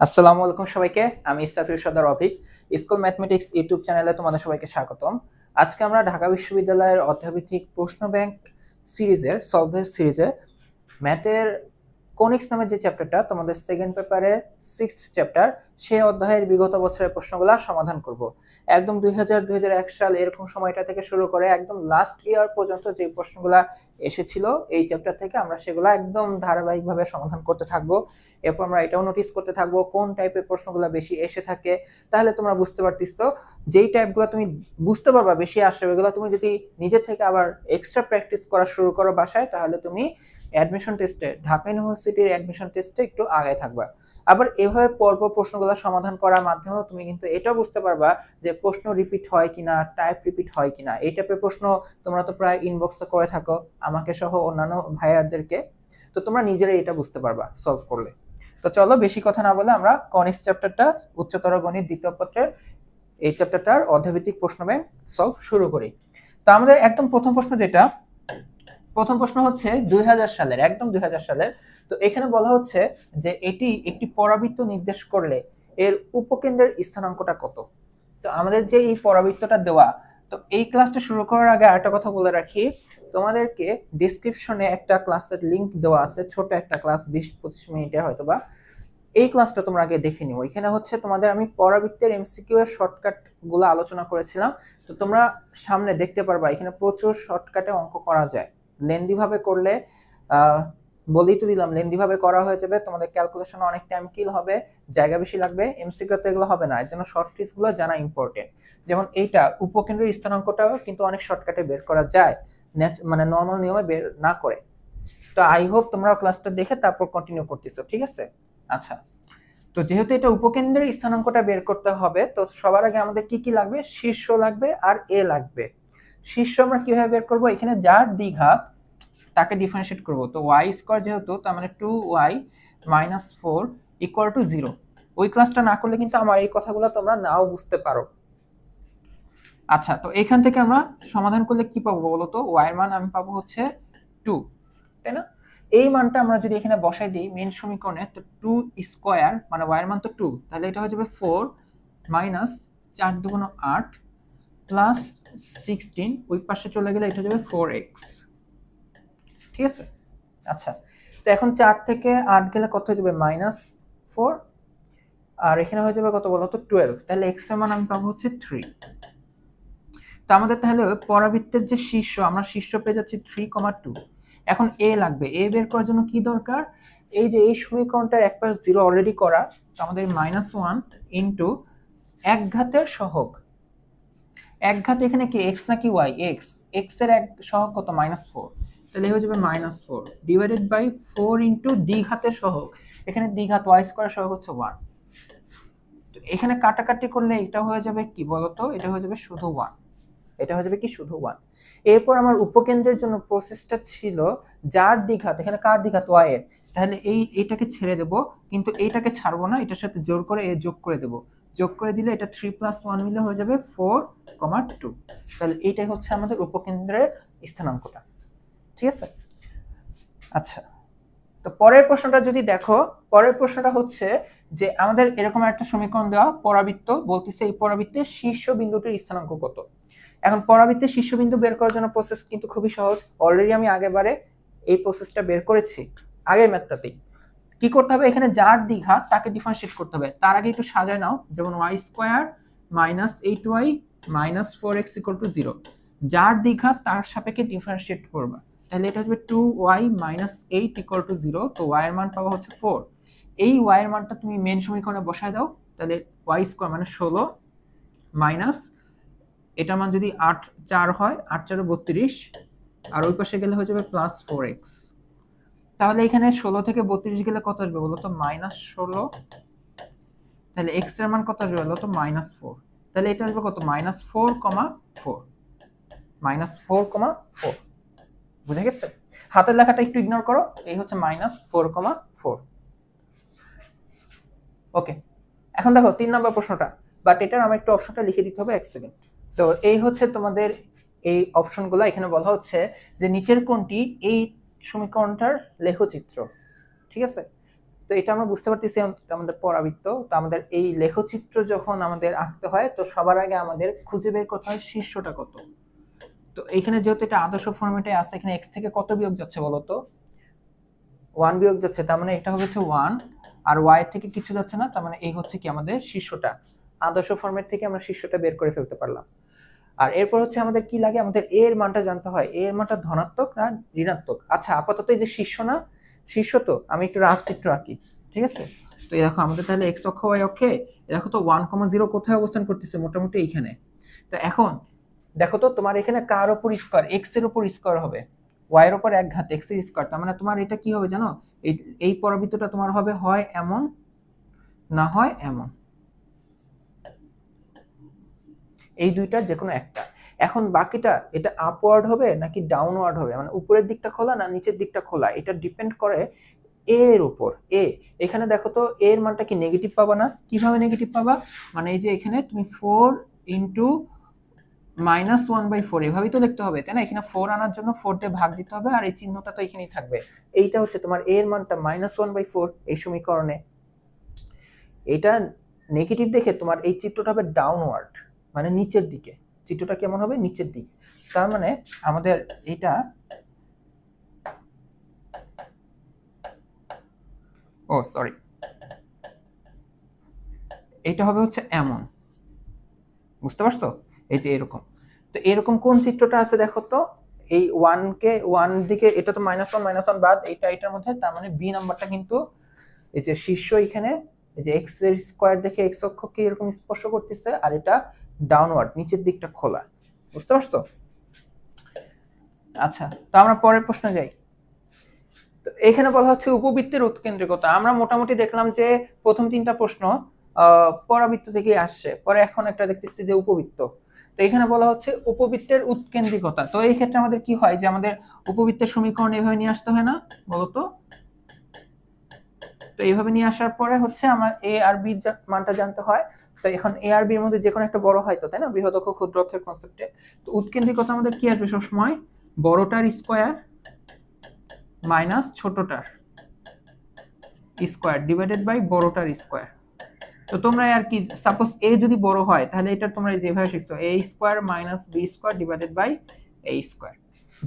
আসসালামু আলাইকুম সবাইকে। আমি ইসরাফিল সর্দার অভিক। স্কুল ম্যাথমেটিক্স ইউটিউব চ্যানেলে তোমাদের সবাইকে স্বাগতম। আজকে আমরা ঢাকা বিশ্ববিদ্যালয়ের অধ্যায়ভিত্তিক প্রশ্ন ব্যাংক সিরিজের সলভের সিরিজে ম্যাথের কোনিক্স নামে যে চ্যাপ্টারটা তোমাদের সেকেন্ড পেপারে 6th চ্যাপ্টার, সেই অধ্যায়ের বিগত বছরের প্রশ্নগুলো সমাধান করব। একদম 2000-2001 সাল এরকম সময়টা থেকে শুরু করে একদম লাস্ট ইয়ার পর্যন্ত যে প্রশ্নগুলো এসেছিল এই চ্যাপ্টার থেকে আমরা সেগুলো একদম ধারাবাহিকভাবে সমাধান করতে থাকবো। এরপর আমরা এটাও নোটিস করতে থাকবো কোন টাইপের প্রশ্নগুলো বেশি এসে থাকে। তাহলে তোমরা বুঝতে পারতিস যেই টাইপগুলো তুমি বুঝতে পারবা বেশি আসবে, এগুলো তুমি যদি নিজে থেকে আবার এক্সট্রা প্র্যাকটিস করা শুরু করো বাসায়, তাহলে তুমি অ্যাডমিশন টেস্টে, ঢাকা ইউনিভার্সিটির অ্যাডমিশন টেস্টে একটু আগে থাকবা। আবার এভাবে পরপর প্রশ্নগুলো সমাধান করার মাধ্যমেও তুমি কিন্তু এটাও বুঝতে পারবা যে প্রশ্ন রিপিট হয় কিনা, টাইপ রিপিট হয় কিনা। এই টাইপের প্রশ্ন তোমরা তো প্রায় ইনবক্সে করে থাকো আমাকে সহ অন্যান্য ভাইয়াদেরকে, তো তোমরা নিজেরাই এটা বুঝতে পারবা সলভ করলে। তো চলো বেশি কথা না বলে আমরা কনিক্স চ্যাপ্টারটা, উচ্চতর গণিত দ্বিতীয় পত্রের এই চ্যাপ্টারটার অধ্যায়ভিত্তিক প্রশ্ন ব্যাংক সলভ শুরু করি। তো আমাদের একদম প্রথম প্রশ্ন হচ্ছে 2000 সালের, একদম 2000 সালের। তো এখানে বলা হচ্ছে যে এটি একটি পরাবৃত্ত নির্দেশ করলে এর উপকেন্দ্রের স্থানাঙ্কটা কত। তো আমাদের যে এই পরাবৃত্তটা দেওয়া, তো এই ক্লাসটা শুরু করার আগে আরেকটা কথা বলে রাখি, তোমাদেরকে ডেসক্রিপশনে একটা ক্লাসের লিংক দেওয়া আছে, ছোট একটা ক্লাস 20-25 মিনিটের হয়তোবা। এই ক্লাসটা তোমরা আগে দেখে নিও। এখানে হচ্ছে তোমাদের আমি পরাবৃত্তের এমসিকিউ এর শর্টকাট গুলো আলোচনা করেছিলাম। তো তোমরা সামনে দেখতে পারবা এখানে প্রচুর শর্টকাটে অঙ্ক করা যায়। লেন্দি ভাবে করলে বলেই তো দিলাম, লেন্দি ভাবে করা হয়ে যাবে, তোমাদের ক্যালকুলেশনে অনেক টাইম কিল হবে, জায়গা বেশি লাগবে। এমসিকিউ তে এগুলো হবে না, এর জন্য শর্ট ট্রিক্স গুলো জানা ইম্পর্টেন্ট। যেমন এইটা উপকেন্দ্রের স্থানাঙ্কটাও কিন্তু অনেক শর্টকাটে বের করা যায়, মানে নর্মাল নিয়মে বের না করে। তো আই হোপ তোমরা ক্লাসটা দেখে তারপর কন্টিনিউ করতেছো, ঠিক আছে? আচ্ছা, তো যেহেতু এটা উপকেন্দ্রের স্থানাঙ্কটা বের করতে হবে, তো সবার আগে আমাদের কি কি লাগবে? শীর্ষ লাগবে আর এ লাগবে। শীর্ষ আমরা কিভাবে বের করব? এখানে যার দ্বিঘাত তাকে ডিফারেন্সিয়েট করব। তো ওয়াই স্কয়ার যেহেতু, তার মানে 2y - 4 = 0। ওই ক্লাসটা না করলে কিন্তু আমার এই কথাগুলো তোমরা নাও বুঝতে পারো। আচ্ছা, তো এখান থেকে আমরা সমাধান করলে কি পাবো বলো তো? y এর মান আমি পাবো হচ্ছে 2, তাই না? এই মানটা আমরা যদি এখানে বসাই দিই মেইন সমীকরণে, তো 2 স্কয়ার মানে y এর মান তো 2, তাহলে এটা হয়ে যাবে 4 মাইনাস 4 দুগুণ 8 প্লাস 16, ওই পাশে চলে গেলে এটা হয়ে যাবে 4x, ঠিক আছে? আচ্ছা, তো এখন 4 থেকে 8 গেলে কত হয়ে যাবে? -4, আর এখানে হয়ে যাবে কত বলো তো? 12। তাহলে x এর মান আমি পাবো হচ্ছে 3। তো আমাদের তাহলে পরাবৃত্তের যে শীর্ষ, আমরা শীর্ষ পেয়ে যাচ্ছি 3,2। এখন এ লাগবে। এ বের করার জন্য কি দরকার? এই যে এই সমীকরণটার এক পাশ 0 অলরেডি করা, তো আমাদের -1 ইনটু এক ঘাতের সহগ। এক ঘাত এখানে কি x নাকি y? x। x এর এক সহগ কত? -4। তাহলে হয়ে যাবে -4 ডিভাইডেড বাই 4 ইনটু দ্বিঘাতের সহগ। এখানে দ্বিঘাত y স্কয়ার সহগ হচ্ছে 1। তো এখানে কাটাকাটি করলে এটা হয়ে যাবে কি বলতো? এটা হয়ে যাবে শুধু 1। এটা হয়ে যাবে কি? শুধু 1। এরপর আমার উপকেন্দ্রের জন্য প্রসেসটা ছিল যার দ্বিঘাত, এখানে কার দ্বিঘাত? y এর। তাহলে এইটাকে ছেড়ে দেব, কিন্তু এইটাকে ছাড়বো না, এটার সাথে জোর করে এ যোগ করে দেব। যোগ করে দিলে এটা 3 + 1 মিলে হয়ে যাবে 4,2। তাহলে এইটাই হচ্ছে আমাদের উপকেন্দ্রের স্থানাঙ্কটা, ঠিক আছে? আচ্ছা, তো পরের প্রশ্নটা যদি দেখো, পরের প্রশ্নটা হচ্ছে যে আমাদের এরকম একটা সমীকরণ দেওয়া, পরাবৃত্ত বলতেছে এই পরাবৃত্তের শীর্ষ বিন্দুটির স্থানাঙ্ক কত। এখন পরাবৃত্তের শীর্ষবিন্দু বের করার জন্য প্রসেস কিন্তু খুবই সহজ। অলরেডি আমি আগেবারে এই প্রসেসটা বের করেছি আগের ম্যাথটাতেই। কি করতে হবে? এখানে যার দ্বিঘাত তাকে ডিফারেন্সিয়েট করতে হবে। তার আগে একটু সাজায় নাও, যেমন y স্কয়ার -8y - 4x = 0। যার দ্বিঘাত তার সাপেক্ষে ডিফারেন্সিয়েট করবা। তাহলে এটা হবে 2y - 8 = 0। তো y এর মান পাবো হচ্ছে 4। এই y এর মানটা তুমি মেন সমীকরণে বসায় দাও। তাহলে y স্কয়ার মানে 16 মাইনাস এটার মান যদি 8 4 হয়, 8 4 32, আর ওই পাশে গেলে হয়ে যাবে +4x। তাহলে এখানে 16 থেকে 32 গেলে কত আসবে বলো তো? -16। তাহলে x এর মান কত আসবে বলো তো? -4। তাহলে এটা আসবে কত? -4,4। -4,4 বুঝে গেছে? হাতের লেখাটা একটু ইগনোর করো, এই হচ্ছে -4,4। ওকে, এখন দেখো 3 নম্বর প্রশ্নটা, বাট এটার আমার একটু অপশনটা লিখে দিতে হবে, 1 সেকেন্ড। তো এই হচ্ছে তোমাদের এই অপশনগুলো। এখানে বলা হচ্ছে যে নিচের কোনটি এই সমীকরণটার লেখচিত্র, ঠিক আছে? তো এটা আমরা বুঝতে পারতেছি এটা আমাদের পরাবৃত্ত। তো আমাদের এই লেখচিত্র যখন আমাদের আঁকতে হয়, তো সবার আগে আমাদের খুঁজে বের করতে হয় শীর্ষটা কত। তো এখানে যেহেতু এটা আদর্শ ফরম্যাটে আছে, এখানে x থেকে কত বিয়োগ যাচ্ছে বলো তো? 1 বিয়োগ যাচ্ছে, তার মানে এটা হচ্ছে 1, আর y থেকে কিছু যাচ্ছে না, তার মানে এই হচ্ছে কি আমাদের শীর্ষটা। আদর্শ ফরম্যাট থেকে আমরা শীর্ষটা বের করে ফেলতে পারলাম। আর এরপর হচ্ছে আমাদের কি লাগে, আমাদের a এর মানটা জানতে হয়। a এর মানটা ধনাত্মক না ঋণাত্মক। আচ্ছা আপাতত এই যে শীর্ষ না, শীর্ষ তো আমি একটু রাফ চিত্র আঁকি, ঠিক আছে? তো এই দেখো আমাদের তাহলে x অক্ষ y অক্ষে দেখো তো 1,0 কোথায় অবস্থান করতেছে, মোটামুটি এইখানে। তো এখন দেখো তো তোমার এখানে কার উপর স্কয়ার, x এর উপর স্কয়ার হবে, y এর উপর এক ঘাত x এর স্কয়ার। তার মানে তোমার এটা কি হবে জানো, এই পরাবৃত্তটা তোমার হবে হয় এমন না হয় এমন, এই দুইটার যে কোনো একটা। এখন বাকিটা এটা আপওয়ার্ড হবে নাকি ডাউনওয়ার্ড হবে, মানে উপরের দিকটা খোলা না নিচের দিকটা খোলা, এটা ডিপেন্ড করে এ এর উপর। এ এখানে দেখো তো এ এর মানটা কি নেগেটিভ পাবা না? কিভাবে নেগেটিভ পাবা, মানে এই যে এখানে তুমি 4 ইন্টু -1/4 এভাবেই তো লিখতে হবে, তাই না? এখানে 4 আনার জন্য 4 দিয়ে ভাগ দিতে হবে, আর এই চিহ্নটা তো এখানেই থাকবে। এইটা হচ্ছে তোমার এ এর মানটা -1/4 এই সমীকরণে। এটা নেগেটিভ দেখে তোমার এই চিত্রটা হবে ডাউনওয়ার্ড, মানে নিচের দিকে। চিত্রটা কেমন হবে, নিচের দিকে। তার মানে আমাদের এটা সরি, এটা হবে হচ্ছে এমন, বুঝতে পারছো? এই যে এরকম। তো এরকম কোন চিত্রটা আছে দেখো তো, এই 1 কে 1 দিকে, এটা তো -1 বাদ, এটা এটার মধ্যে, তার মানে বি নাম্বারটা কিন্তু এই যে শীর্ষ এখানে, এই যে x এর স্কয়ার দেখে x অক্ষকে এরকম স্পর্শ করতেছে, আর এটা ডাউনওয়ার্ড নিচের দিকটা খোলা, বুঝতে পারছো? আচ্ছা, তো আমরা পরের প্রশ্নে যাই। তো এখানে বলা হচ্ছে উপবৃত্তের উৎকেন্দ্রিকতা। আমরা মোটামুটি দেখলাম যে প্রথম তিনটা প্রশ্ন পরাবৃত্ত থেকে আসছে, পরে এখন একটা দেখতেছি যে উপবৃত্ত। তো এখানে বলা হচ্ছে উপবৃত্তের উৎকেন্দ্রিকতা। তো এই ক্ষেত্রে আমাদের কি হয়, যে আমাদের উপবৃত্তের সমীকরণ এভাবে নিয়ে আসতে হয় না বলতো? তো এইভাবে নিয়ে আসার পরে হচ্ছে আমার এ আর বি মানটা জানতে হয়। তো এখন এ আর বি এর মধ্যে যে কোনো একটা বড় হয় তো, তাই না, বৃহৎ অক্ষ ক্ষুদ্র অক্ষের কনসেপ্টে। তো উৎকেন্দ্রিকতা আমাদের কি আসবে সবসময়, বড়টার স্কয়ার মাইনাস ছোটটার স্কয়ার ডিভাইডেড বাই বড়টার স্কয়ার। তো তোমরা আর কি, সাপোজ এ যদি বড় হয় তাহলে এটা তোমরা যেভাবে শিখছো, A square minus B square divided by A square.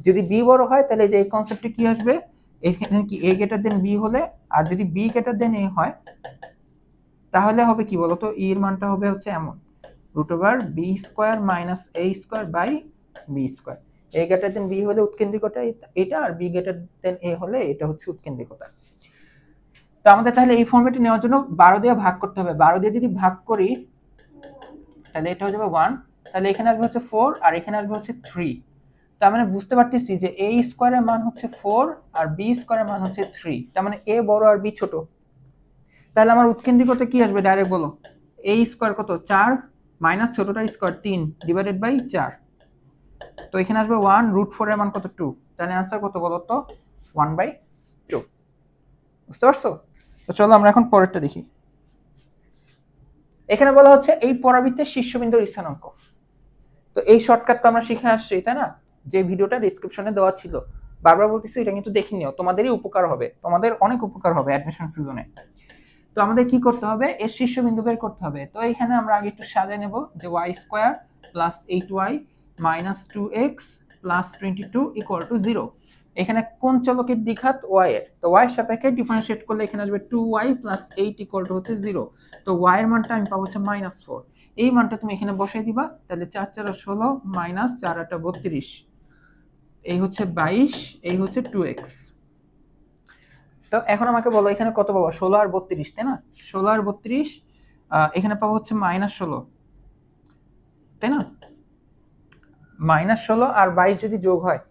যদি বি বড় হয় তাহলে যে এই কনসেপ্টে কি আসবে, এখানে কি এ গ্রেটার দেন বি হলে, আর যদি বি গ্রেটার দেন এ হয় তাহলে হবে কি বলতো, ই এর মানটা হবে হচ্ছে এমন, √বি square minus a square by b square. A greater than b হলে উৎকেন্দ্রিকতা এটা, আর বি গ্রেটার দেন এ হলে এটা হচ্ছে উৎকেন্দ্রিকতা। তো আমাদের তাহলে এই ফর্মেটে নেওয়ার জন্য 12 দিয়ে ভাগ করতে হবে। 12 দিয়ে যদি ভাগ করি তাহলে এটা হয়ে যাবে 1, তাহলে এখানে আসবে হচ্ছে 4, আর এখানে আসবে হচ্ছে 3। তার মানে বুঝতে পারতেছি যে a স্কয়ারের মান হচ্ছে 4 আর b স্কয়ারের মান হচ্ছে 3, তার মানে a বড় আর b ছোট। তাহলে আমার উৎকেন্দ্রিকতা কি আসবে ডাইরেক্ট বলো, a স্কয়ার কত 4 মাইনাস ছোটটার স্কয়ার 3 ডিভাইডেড বাই 4। তো এখানে আসবে 1, √4 এর মান কত 2, তাহলে आंसर কত বলো তো 1/2। বুঝতে পারছো? তো চলো আমরা এখন পরেরটা দেখি। এখানে বলা হচ্ছে এই পরাবৃত্তের শীর্ষবিন্দুর স্থানাঙ্ক। তো এই শর্টকাট তো আমরা শিখে আসছি, তাই না? যে ভিডিওটা ডেসক্রিপশনে দেওয়া ছিল, বারবার বলতেছি এটা কিন্তু দেখে নিও, তোমাদেরই উপকার হবে, তোমাদের অনেক উপকার হবে অ্যাডমিশন সিজনে। তো আমাদের কি করতে হবে, এর শীর্ষবিন্দু বের করতে হবে। তো এখানে আমরা আগে একটু সাজিয়ে নেব, যে y square plus 8y minus 2x plus 22 equal to 0। এখানে কোন চলকের দ্বিঘাত y এর, তো y এর সাপেক্ষে ডিফারেন্সিয়েট করলে এখানে আসবে 2y প্লাস 8 ইকুয়াল টু হচ্ছে 0। তো y এর মানটা আমি পাবো হচ্ছে -4। এই মানটা তুমি এখানে বসাই দিবা, তাহলে 4 4 16 মাইনাস 4 8 32, এই হচ্ছে 22, এই হচ্ছে 2x। তো এখন আমাকে বলো এখানে কত পাবো, 16 আর 32, তাই না? 16 আর 32, এখানে পাবো হচ্ছে -16, তাই না? -16 আর 22 যদি যোগ হয়,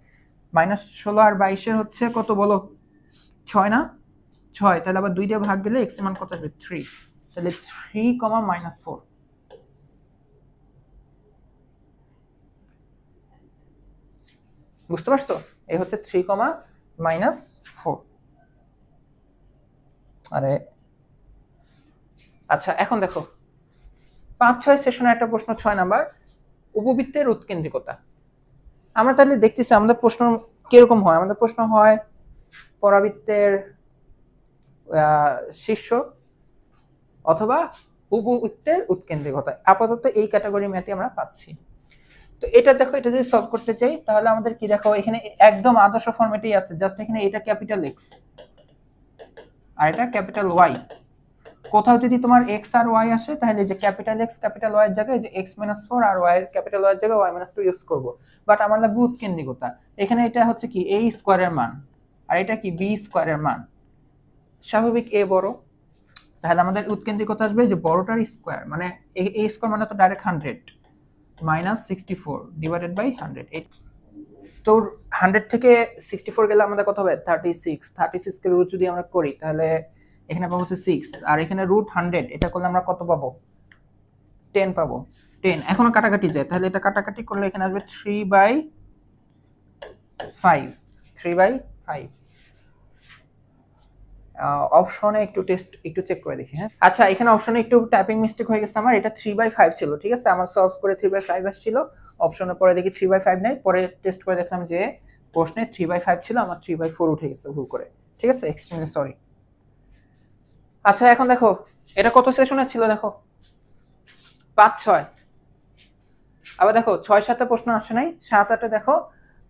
-16 আর 22 এর হচ্ছে কত বলো, 6 না? 6, তাহলে আবার 2 দিয়ে ভাগ দিলে x এর মান কত আসবে 3, তাহলে 3, -4। বুঝতে পারছো? এই হচ্ছে 3, -4। আরে আচ্ছা, এখন দেখো 5-6 সেশনের একটা প্রশ্ন, 6 নাম্বার, উপবৃত্তের উৎকেন্দ্রিকতা। আমরা তাহলে দেখতেছি আমাদের প্রশ্ন কিরকম হয়। আমাদের প্রশ্ন হয় পরাবৃত্তের শীর্ষ অথবা উপবৃত্তের উৎকেন্দ্রিকতা। আপাতত এই ক্যাটাগরি ম্যাথে আমরা পাচ্ছি। তো এটা দেখো, এটা যদি সলভ করতে চাই তাহলে আমাদের কি দেখো, এখানে একদম আদর্শ ফরম্যাটেই আছে, জাস্ট এখানে এটা ক্যাপিটাল এক্স আর এটা ক্যাপিটাল ওয়াই। কোথাও যদি তোমার এক্স আর ওয়াই আসে তাহলে যে ক্যাপিটাল এক্স ক্যাপিটাল ওয়াই এর জায়গায় যে এক্স মাইনাস ফোর আর ওয়াই এর ক্যাপিটাল ওয়াই এর জায়গায় ওয়াই মাইনাস টু ইউজ করবো। বাট আমার লাগবে উৎকেন্দ্রিকতা। এখানে এটা হচ্ছে কি এ স্কোয়ারের মান আর এটা কি বি স্কোয়ারের মান। স্বাভাবিক এ বড়, তাহলে আমাদের উৎকেন্দ্রিকতা আসবে যে বড়টার স্কোয়ার, মানে এ স্কোয়ার মানে তো ডাইরেক্ট 100 মাইনাস 64 ডিভাইডেড বাই 100। তো 100 থেকে 64 গেলে আমাদের কত হবে 36। 36 কে রুট যদি আমরা করি তাহলে এখানে পাবো হচ্ছে 6, আর এখানে রুট 100 এটা করলে আমরা কত পাবো 10 পাবো। 10 এখনো কাটাকাটি যায়, তাহলে এটা কাটাকাটি করলে এখানে আসবে 3/5। 3/5 অপশনে একটু চেক করে দেখি। হ্যাঁ আচ্ছা, এখানে অপশনে একটু টাইপিং মিস্টেক হয়ে গেছে আমার, এটা 3/5 ছিল, ঠিক আছে। আমার সলভ করে 3/5 আসছিল, অপশনে পরে দেখি 3/5 নাই, পরে টেস্ট করে দেখলাম যে প্রশ্নে 3/5 ছিল, আমার 3/4 উঠে গেছে ভুল করে, ঠিক আছে, এক্সট্রিমলি সরি। আচ্ছা এখন দেখো এটা কত সেশনে ছিল, দেখো 5-6, আবার দেখো 6-7 প্রশ্ন আসে নাই, 7-8 দেখো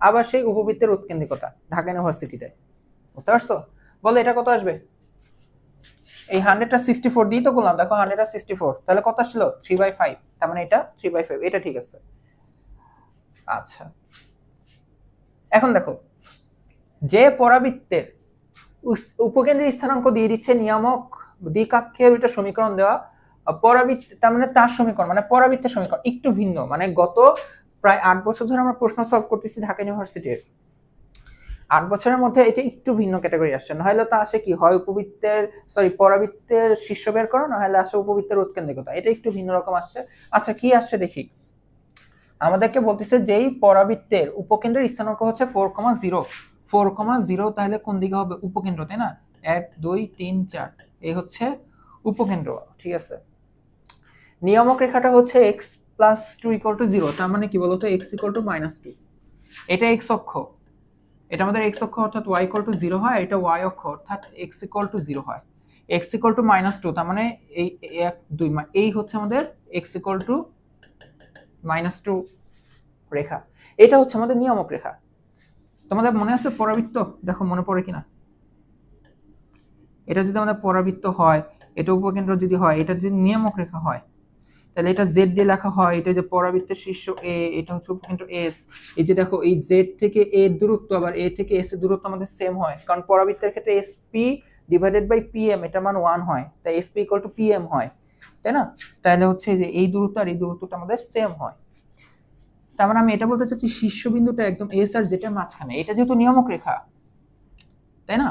আবার সেই উপবৃত্তের উৎকেন্দ্রিকতা ঢাকা ইউনিভার্সিটিতে। বুঝতে পারছো? বলো এটা কত আসবে? এই 100টা 64 দিয়ে তো করলাম, দেখো 100টা 64, তাহলে কত আসছিল 3/5, তার মানে এটা 3/5, এটা ঠিক আছে। আচ্ছা এখন দেখো, যে পরাবৃত্তের উপকেন্দ্রের স্থানাঙ্ক দিয়ে দিচ্ছে নিয়ামক দ্বিকাক্ষের একটা সমীকরণ দেওয়া, পরাবৃত্ত তার মানে তার সমীকরণ মানে পরাবৃত্তের সমীকরণ একটু ভিন্ন, মানে গত প্রায় 8 বছর ধরে আমরা প্রশ্ন সলভ করতেছি ঢাকা ইউনিভার্সিটির, 8 বছরের মধ্যে এটা একটু ভিন্ন ক্যাটাগরি আসছে। নাহলে তা আসে কি হয় পরাবৃত্তের শীর্ষ বের করো, নাহলে আসে উপবৃত্তের উৎকেন্দ্রিকতা, এটা একটু ভিন্ন রকম আসছে। আচ্ছা কি আসছে দেখি, আমাদেরকে বলতেছে যেই পরাবৃত্তের উপকেন্দ্রের স্থানাঙ্ক হচ্ছে 4,0, 4,0, তাহলে কোন দিকে হবে উপকেন্দ্র, তাই না? 1 2 3 4 এই হচ্ছে উপকেন্দ্র, ঠিক আছে। নিয়ামক রেখাটা হচ্ছে x + 2 = 0, তার মানে কি বলতো x = -2, এটা x অক্ষ, এটা আমাদের x অক্ষ অর্থাৎ y = 0 হয়, এটা y অক্ষ অর্থাৎ x = 0 হয়। x = -2 তার মানে এই 1 2 এই হচ্ছে আমাদের x = -2 রেখা, এটা হচ্ছে আমাদের নিয়ামক রেখা। তোমাদের মনে আছে পরাবৃত্ত? দেখো মনে পড়ে কিনা, এটা যদি আমাদের পরাবৃত্ত হয়, এটা উপকেন্দ্র যদি হয়, এটা যদি নিয়ামক রেখা হয়, তাহলে এটা z দিয়ে লেখা হয়, এটা যে পরাবৃত্তের শীর্ষ a, এটা হচ্ছে উপকেন্দ্র s। এই যে দেখো এই z থেকে a এর দূরত্ব আবার a থেকে s এর দূরত্ব আমাদের সেম হয়, কারণ পরাবৃত্তের ক্ষেত্রে sp / pm এটা মান 1 হয়, তাই sp = pm হয়, তাই না? তাহলে হচ্ছে যে এই দূরত্ব আর এই দূরত্বটা আমাদের সেম হয়। তার মানে আমি এটা বলতে চাচ্ছি শীর্ষবিন্দুটা একদম s আর z এর মাঝখানে, এটা যেহেতু নিয়ামক রেখা, তাই না?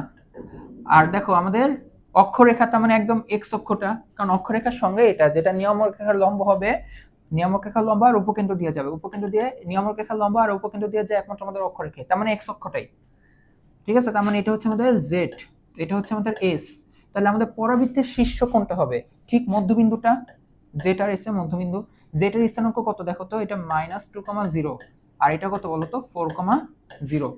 আর দেখো আমাদের অক্ষরেখা, তার মানে একদম x অক্ষটা, কারণ অক্ষরেখার সঙ্গে এটা যেটা নিয়ামক রেখার লম্ব হবে, নিয়ামক রেখার লম্ব আর উপকেন্দ্র দিয়ে যাবে, উপকেন্দ্র দিয়ে নিয়ামক রেখার লম্ব আর উপকেন্দ্র দিয়ে যায় একমাত্র আমাদের অক্ষরেখা, তার মানে x অক্ষটাই, ঠিক আছে। তার মানে এটা হচ্ছে আমাদের z, এটা হচ্ছে আমাদের s। তাহলে আমাদের পরাবৃত্তের শীর্ষ কোনটা হবে? ঠিক মধ্যবিন্দুটা, z আর s এর মধ্যবিন্দু। z এর স্থানাঙ্ক কত দেখো তো, এটা -2,0 আর এটা কত বলো তো 4,0।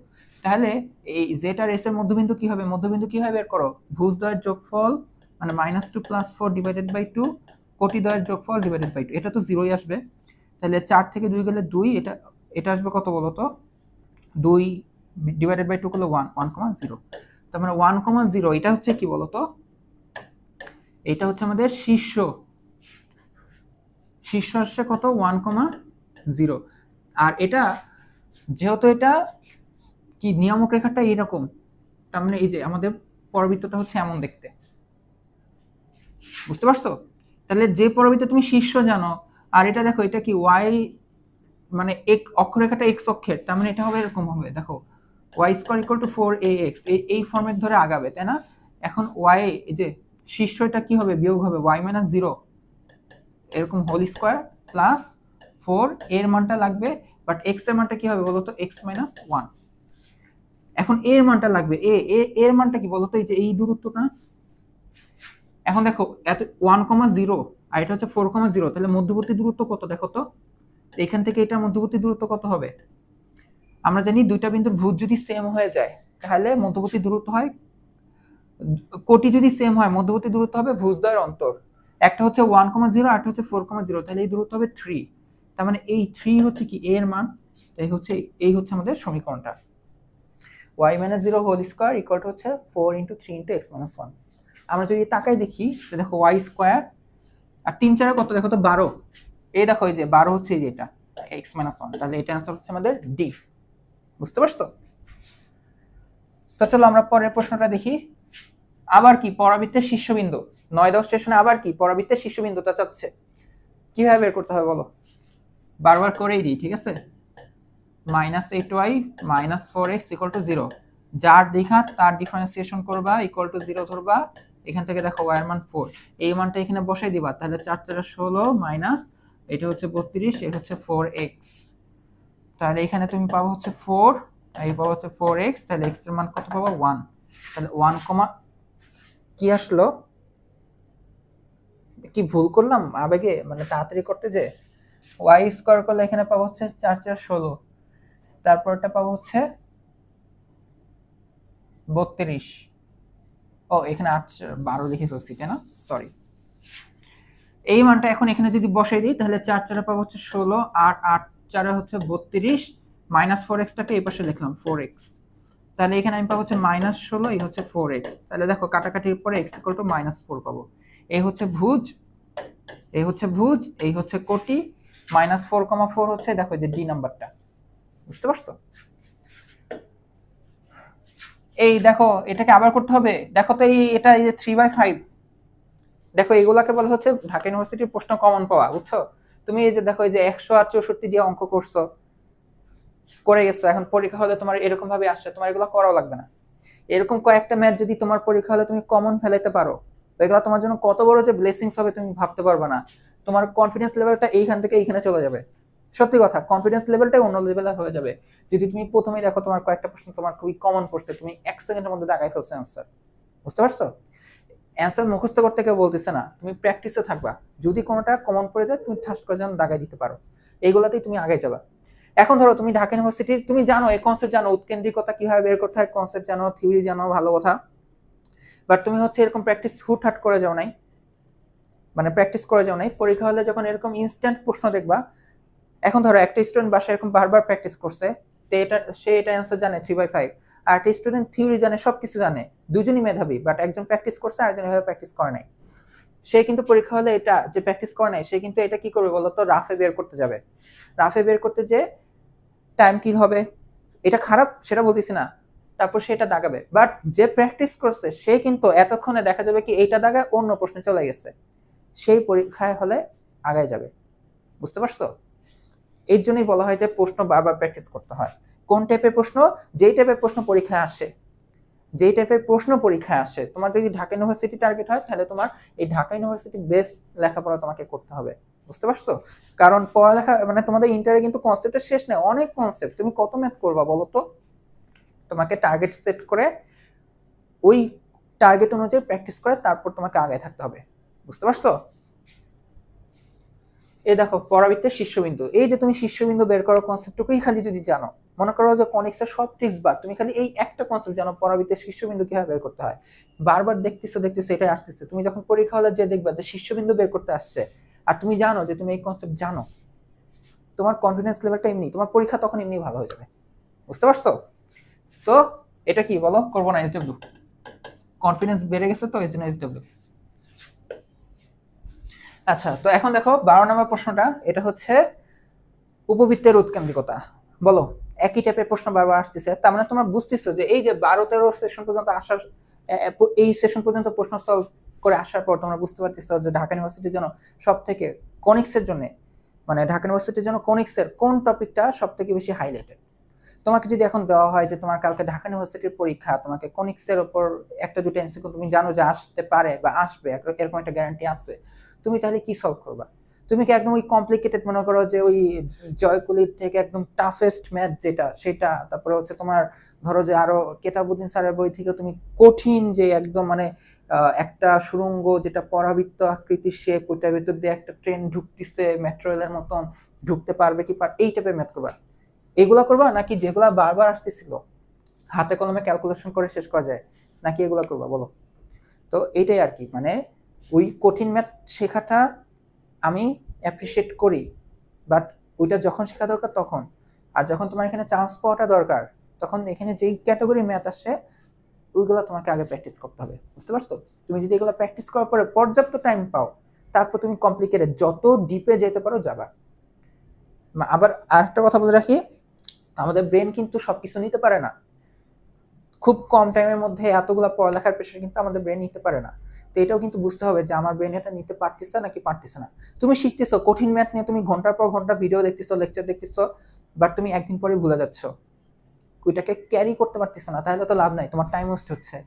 তাহলে এই z আর s এর মধ্যবিন্দু কি হবে? মধ্যবিন্দু কি হবে বের করো, ভুজদ্বয়ের যোগফল মানে -2 + 4 / 2, কোটিদ্বয়ের যোগফল / 2, এটা তো 0ই আসবে। তাহলে 4 থেকে 2 গেলে 2, এটা আসবে কত বলো তো, 2 / 2 করলে 1,0। তার মানে 1,0, এটা হচ্ছে কি বলতো, এটা হচ্ছে আমাদের শীর্ষ আসছে কত 1,0। আর এটা যেহেতু এটা কি নিয়ামক রেখাটা এরকম, তার মানে এই যে আমাদের পরাবৃত্তটা হচ্ছে এমন দেখতে, বুঝতে পারছো? তাহলে যে পরাবৃত্ত তুমি শীর্ষ জানো, আর এটা দেখো এটা কি y মানে এক অক্ষরেখাটা x অক্ষের, তার মানে এটা হবে এরকম হবে, দেখো y² = 4ax, এই ফরম্যাট ধরে আগাবে, তাই না? এখন y এই যে শীর্ষ, এটা কি হবে বিয়োগ হবে y - 0 এরকম হোল স্কয়ার প্লাস 4, এর মানটা লাগবে, বাট x এর মানটা কি হবে বলতো x - 1। এখন এর মানটা লাগবে এর মানটা কি বলতো, এই যে এই দূরত্বটা। এখন দেখো এত 1,0 আর এটা হচ্ছে 4,0, তাহলে মধ্যবর্তী দূরত্ব কত দেখো তো, এখান থেকে এটার মধ্যবর্তী দূরত্ব কত হবে? আমরা জানি দুইটা বিন্দুর ভুজ যদি সেম হয়ে যায় তাহলে মধ্যবর্তী দূরত্ব হয় কোটি যদি সেম হয় মধ্যবর্তী দূরত্ব হবে ভুজদ্বয়ের অন্তর। একটা হচ্ছে 1,0 আর একটা হচ্ছে 4,0, তাহলে এই দূরত্ব হবে 3। তার মানে এই 3 হচ্ছে কি এর মান। এই হচ্ছে আমাদের সমীকরণটা। y - 0 whole square equal to হচ্ছে 4 × 3 × x - 1। আমরা যদি তাকাই দেখি তো দেখো y স্কয়ার আর 3 4 কত দেখো তো 12। এই দেখো এই যে 12 হচ্ছে এই যে এটা x - 1, তাহলে এটা आंसर হচ্ছে আমাদের ডি। বুঝতে পারছো? তো চলো আমরা পরের প্রশ্নটা দেখি। আবার কি পরাবৃত্তের শীর্ষবিন্দু 9-10 স্টেশনে আবার কি পরাবৃত্তের শীর্ষবিন্দুটা চাচ্ছে। কিভাবে বের করতে হবে বলো? বারবার করেই দিই, ঠিক আছে? -8y - 4x = 0। যার দ্বিঘাত তার ডিফারেন্সিয়েশন করবা ইকুয়াল টু 0 ধরবা। এখান থেকে দেখো y এর মান 4, এই মানটা এখানে বসাই দিবা। তাহলে 4 4 16 মাইনাস এটা হচ্ছে 32, এটা হচ্ছে 4x। তাহলে এখানে তুমি পাবো হচ্ছে 4, এই পাবো হচ্ছে 4x। তাহলে x এর মান কত পাবো? 1। তাহলে 1, কি আসলো? কি ভুল করলাম আবেগে, মানে তাড়াতাড়ি করতে যে y স্কয়ার করলে এখানে পাবো হচ্ছে 4 4 16, তারপরটা পাবো হচ্ছে 32। ও এখানে 8 12 লিখে ফেলছি কেন, সরি। এই মানটা এখন এখানে যদি বসাই দিই তাহলে 4 4 পাবো হচ্ছে 16 আর 8 4 হচ্ছে 32 মাইনাস 4x টাকে এই পাশে লিখলাম 4x। তাহলে এখানে আমি পাবো হচ্ছে -16, এই হচ্ছে 4x। তাহলে দেখো কাটাকাটির পরে x = -4 পাবো। এই হচ্ছে ভুজ, এই হচ্ছে ভুজ, এই হচ্ছে কোটি। -4,4 হচ্ছে দেখো যে ডি নাম্বারটা। বুঝতে পারছো? এই দেখো এটাকে আবার করতে হবে। দেখো তো এটা এই যে 3/5, দেখো এগুলাকে বলা হচ্ছে ঢাকা ইউনিভার্সিটির প্রশ্ন কমন পাওয়া। বুঝছো? তুমি এই যে দেখো এই যে 100 আর 64 দিয়ে অঙ্ক করছো, করে গেছো, এখন পরীক্ষা হলে তোমার এরকম ভাবে আসছে, তোমার এগুলো করাও লাগবে না। এরকম কয়েকটা ম্যাথ যদি তোমার পরীক্ষা হলে তুমি কমন ফেলাইতে পারো, এগুলো তোমার জন্য কত বড় যে ব্লেসিংস হবে তুমি ভাবতে পারবে না। তোমার কনফিডেন্স লেভেলটা এইখান থেকে এইখানে চলে যাবে। সত্যি কথা, কনফিডেন্স লেভেলটাই অন্য লেভেলে হয়ে যাবে যদি তুমি প্রথমেই দেখো তোমার কয়েকটা প্রশ্ন তোমার খুবই কমন পড়ছে, তুমি 1 সেকেন্ডের মধ্যে দাগাই ফেলছো অ্যান্সার। বুঝতে পারছো? অ্যান্সার মুখস্থ করতে কেউ বলতেছে না, তুমি প্র্যাকটিসে থাকবা। যদি কোনোটা কমন পড়ে যায় তুমি ঠাস করে যেন দাগাই দিতে পারো, এইগুলাতেই তুমি আগে যাবা। এখন ধরো তুমি ঢাকা ইউনিভার্সিটির, তুমি জানো এই কনসেপ্ট জানো, উৎকেন্দ্রিকতা কিভাবে বের করতে হয় কনসেপ্ট জানো, থিওরি জানো, ভালো কথা। বাট তুমি হচ্ছে এরকম প্র্যাকটিস হুটহাট করে যাও নাই, মানে প্র্যাকটিস করে যাও নাই। পরীক্ষা হলে যখন এরকম ইনস্ট্যান্ট প্রশ্ন দেখবা, এখন ধরো একটা স্টুডেন্ট বাসায় এরকম বারবার প্র্যাকটিস করছে, তো সে এটা অ্যান্সার জানে 3/5, আর একটা স্টুডেন্ট থিওরি জানে, সবকিছু জানে, দুজনই মেধাবী, বাট একজন প্র্যাকটিস করছে আর একজন এভাবে প্র্যাকটিস করে নাই। সে কিন্তু পরীক্ষা হলে এটা যে প্র্যাকটিস করে নাই, সে কিন্তু এটা কি করবে বলতো, রাফে বের করতে যাবে। রাফে বের করতে যে টাইম কি হবে, এটা খারাপ সেটা বলতেছি না, তারপর সেটা দাগাবে। বাট যে প্র্যাকটিস করছে সে কিন্তু এতক্ষণে দেখা যাবে কি এইটা দাগায় অন্য প্রশ্নে চলে গেছে, সেই পরীক্ষায় হলে আগায় যাবে। বুঝতে পারছো? এর জন্যই বলা হয় যে প্রশ্ন বারবার প্র্যাকটিস করতে হয়। কোন টাইপের প্রশ্ন? যেই টাইপের প্রশ্ন পরীক্ষায় আসে, যেই টাইপের প্রশ্ন পরীক্ষায় আসে। তোমার যদি ঢাকা ইউনিভার্সিটি টার্গেট হয় তাহলে তোমার এই ঢাকা ইউনিভার্সিটি বেস লেখাপড়া তোমাকে করতে হবে। বুঝতে পারছো? কারণ পড়ালেখা মানে তোমাদের ইন্টারে কিন্তু কনসেপ্টের শেষ নেই, অনেক কনসেপ্ট, তুমি কত ম্যাথ করবা বলো তো? তোমাকে টার্গেট সেট করে ওই টার্গেট অনুযায়ী প্র্যাকটিস করে তারপর তোমাকে আগায় থাকতে হবে। বুঝতে পারছো? এই দেখো পরাবৃত্তের শীর্ষবিন্দু, এই যে তুমি শীর্ষবিন্দু বের করার কনসেপ্টটুকুই খালি যদি জানো, মনে করো যে কনিক্সের সব ট্রিক্স বাদ, তুমি খালি এই একটা কনসেপ্ট জানো পরাবৃত্তের শীর্ষবিন্দু কিভাবে বের করতে হয়, বারবার দেখতেছো এটাই আসতেছে, তুমি যখন পরীক্ষা হলে যে দেখবা যে শীর্ষবিন্দু বের করতে আসছে আর তুমি জানো যে তুমি এই কনসেপ্ট জানো, তোমার কনফিডেন্স লেভেলটা এমনি, তোমার পরীক্ষা তখন এমনি ভালো হয়ে যাবে। বুঝতে পারছো? তো এটা কি বলো, করবো না এসডব্লিউ? কনফিডেন্স বেড়ে গেছে তো এই জন্য এসডব্লিউ। আচ্ছা, তো এখন দেখো 12 নম্বর প্রশ্নটা, এটা হচ্ছে উপবৃত্তের উৎকেন্দ্রিকতা। বলো, একই টাইপের প্রশ্ন বারবার আসতেছে, তার মানে তোমরা বুঝতেছো যে এই যে 12-13 সেশন পর্যন্ত আসার, এই সেশন পর্যন্ত প্রশ্ন সলভ করে আসার পর তোমরা বুঝতে পারতেছো যে ঢাকা ইউনিভার্সিটির জন্য সব থেকে কনিক্সের জন্য, মানে ঢাকা ইউনিভার্সিটির জন্য কনিক্সের কোন টপিকটা সব থেকে বেশি হাইলাইটেড। তোমাকে যদি এখন দেওয়া হয় যে তোমার কালকে ঢাকা ইউনিভার্সিটির পরীক্ষা, তোমাকে কনিক্সের উপর একটা দুটো এমসিকিউ তুমি জানো যে আসতে পারে বা আসবে, এরকম একটা গ্যারান্টি আছে, তুমি তাহলে কি সলভ করবা? তুমি কি একদম ওই কমপ্লিকেটেড মনে করো যে ওই জয়কুলির থেকে একদম টাফেস্ট ম্যাথ যেটা সেটা, তারপরে হচ্ছে তোমার ধরো যে আরো কেতাবুদ্দিন স্যারের বই থেকে তুমি কঠিন যে একদম মানে একটা সুড়ঙ্গ যেটা পরাবৃত্ত আকৃতির শেপ, ওইটার ভিতর দিয়ে একটা ট্রেন ঢুকতেছে মেট্রো রেলের মতন, ঢুকতে পারবে কি এই টাইপের ম্যাথ করবা? এগুলা করবা নাকি যেগুলা বারবার আসতেছিল হাতে কলমে ক্যালকুলেশন করে শেষ করা যায়, নাকি এগুলা করবা বলো? তো এটাই আর কি, মানে ওই কঠিন ম্যাথ শেখাটা আমি অ্যাপ্রিসিয়েট করি, বাট ওইটা যখন শেখা দরকার তখন, আর যখন তোমার এখানে চান্স পাওয়াটা দরকার তখন এখানে যেই ক্যাটাগরি ম্যাথ আসে ওইগুলো তোমাকে আগে প্র্যাকটিস করতে হবে, বুঝতে পারছো? তুমি যদি এগুলো প্র্যাকটিস করার পরে পর্যাপ্ত টাইম পাও, তারপর তুমি কমপ্লিকেটেড যত ডিপে যেতে পারো যাবা। আবার আরেকটা কথা বলে রাখি, আমাদের ব্রেন কিন্তু সবকিছু নিতে পারে না, খুব কম টাইমের মধ্যে এতগুলো পড়ালেখার প্রেশার কিন্তু আমাদের ব্রেন নিতে পারে না। তো এটাও কিন্তু বুঝতে হবে যে আমার ব্রেন এটা নিতে পারতেছে নাকি পারতেছে না। তুমি শিখতেছো কঠিন ম্যাথ নিয়ে, তুমি ঘন্টার পর ঘন্টা ভিডিও দেখতেছো, লেকচার দেখতেছো, বাট তুমি একদিন পরে ভুলে যাচ্ছ, ওইটাকে ক্যারি করতে পারতেছো না, তাহলে তো লাভ নাই, তোমার টাইম ওয়েস্ট হচ্ছে।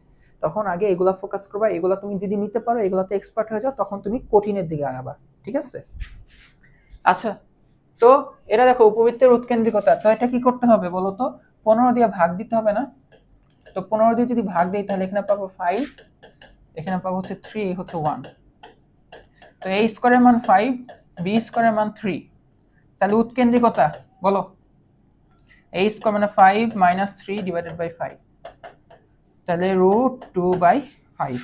তখন আগে এগুলা ফোকাস করবা, এগুলা তুমি যদি নিতে পারো, এগুলাতে এক্সপার্ট হয়ে যাও, তখন তুমি কঠিনের দিকে আগাবা, ঠিক আছে? আচ্ছা, তো এটা দেখো উপবৃত্তের উৎকেন্দ্রিকতা, তো এটা কি করতে হবে বলো তো? 15 দিয়ে ভাগ দিতে হবে না? তো 15 দিয়ে যদি ভাগ দেই তাহলে এখানে পাবো 5, এখানে পাবো হচ্ছে 3, হচ্ছে 1। তো a স্কয়ারের মান 5, b স্কয়ারের মান 3, তাহলে উৎকেন্দ্রিকতা বলো। a স্কয়ার মানে 5 মাইনাস 3 ডিভাইডেড বাই 5, তাহলে √2/5।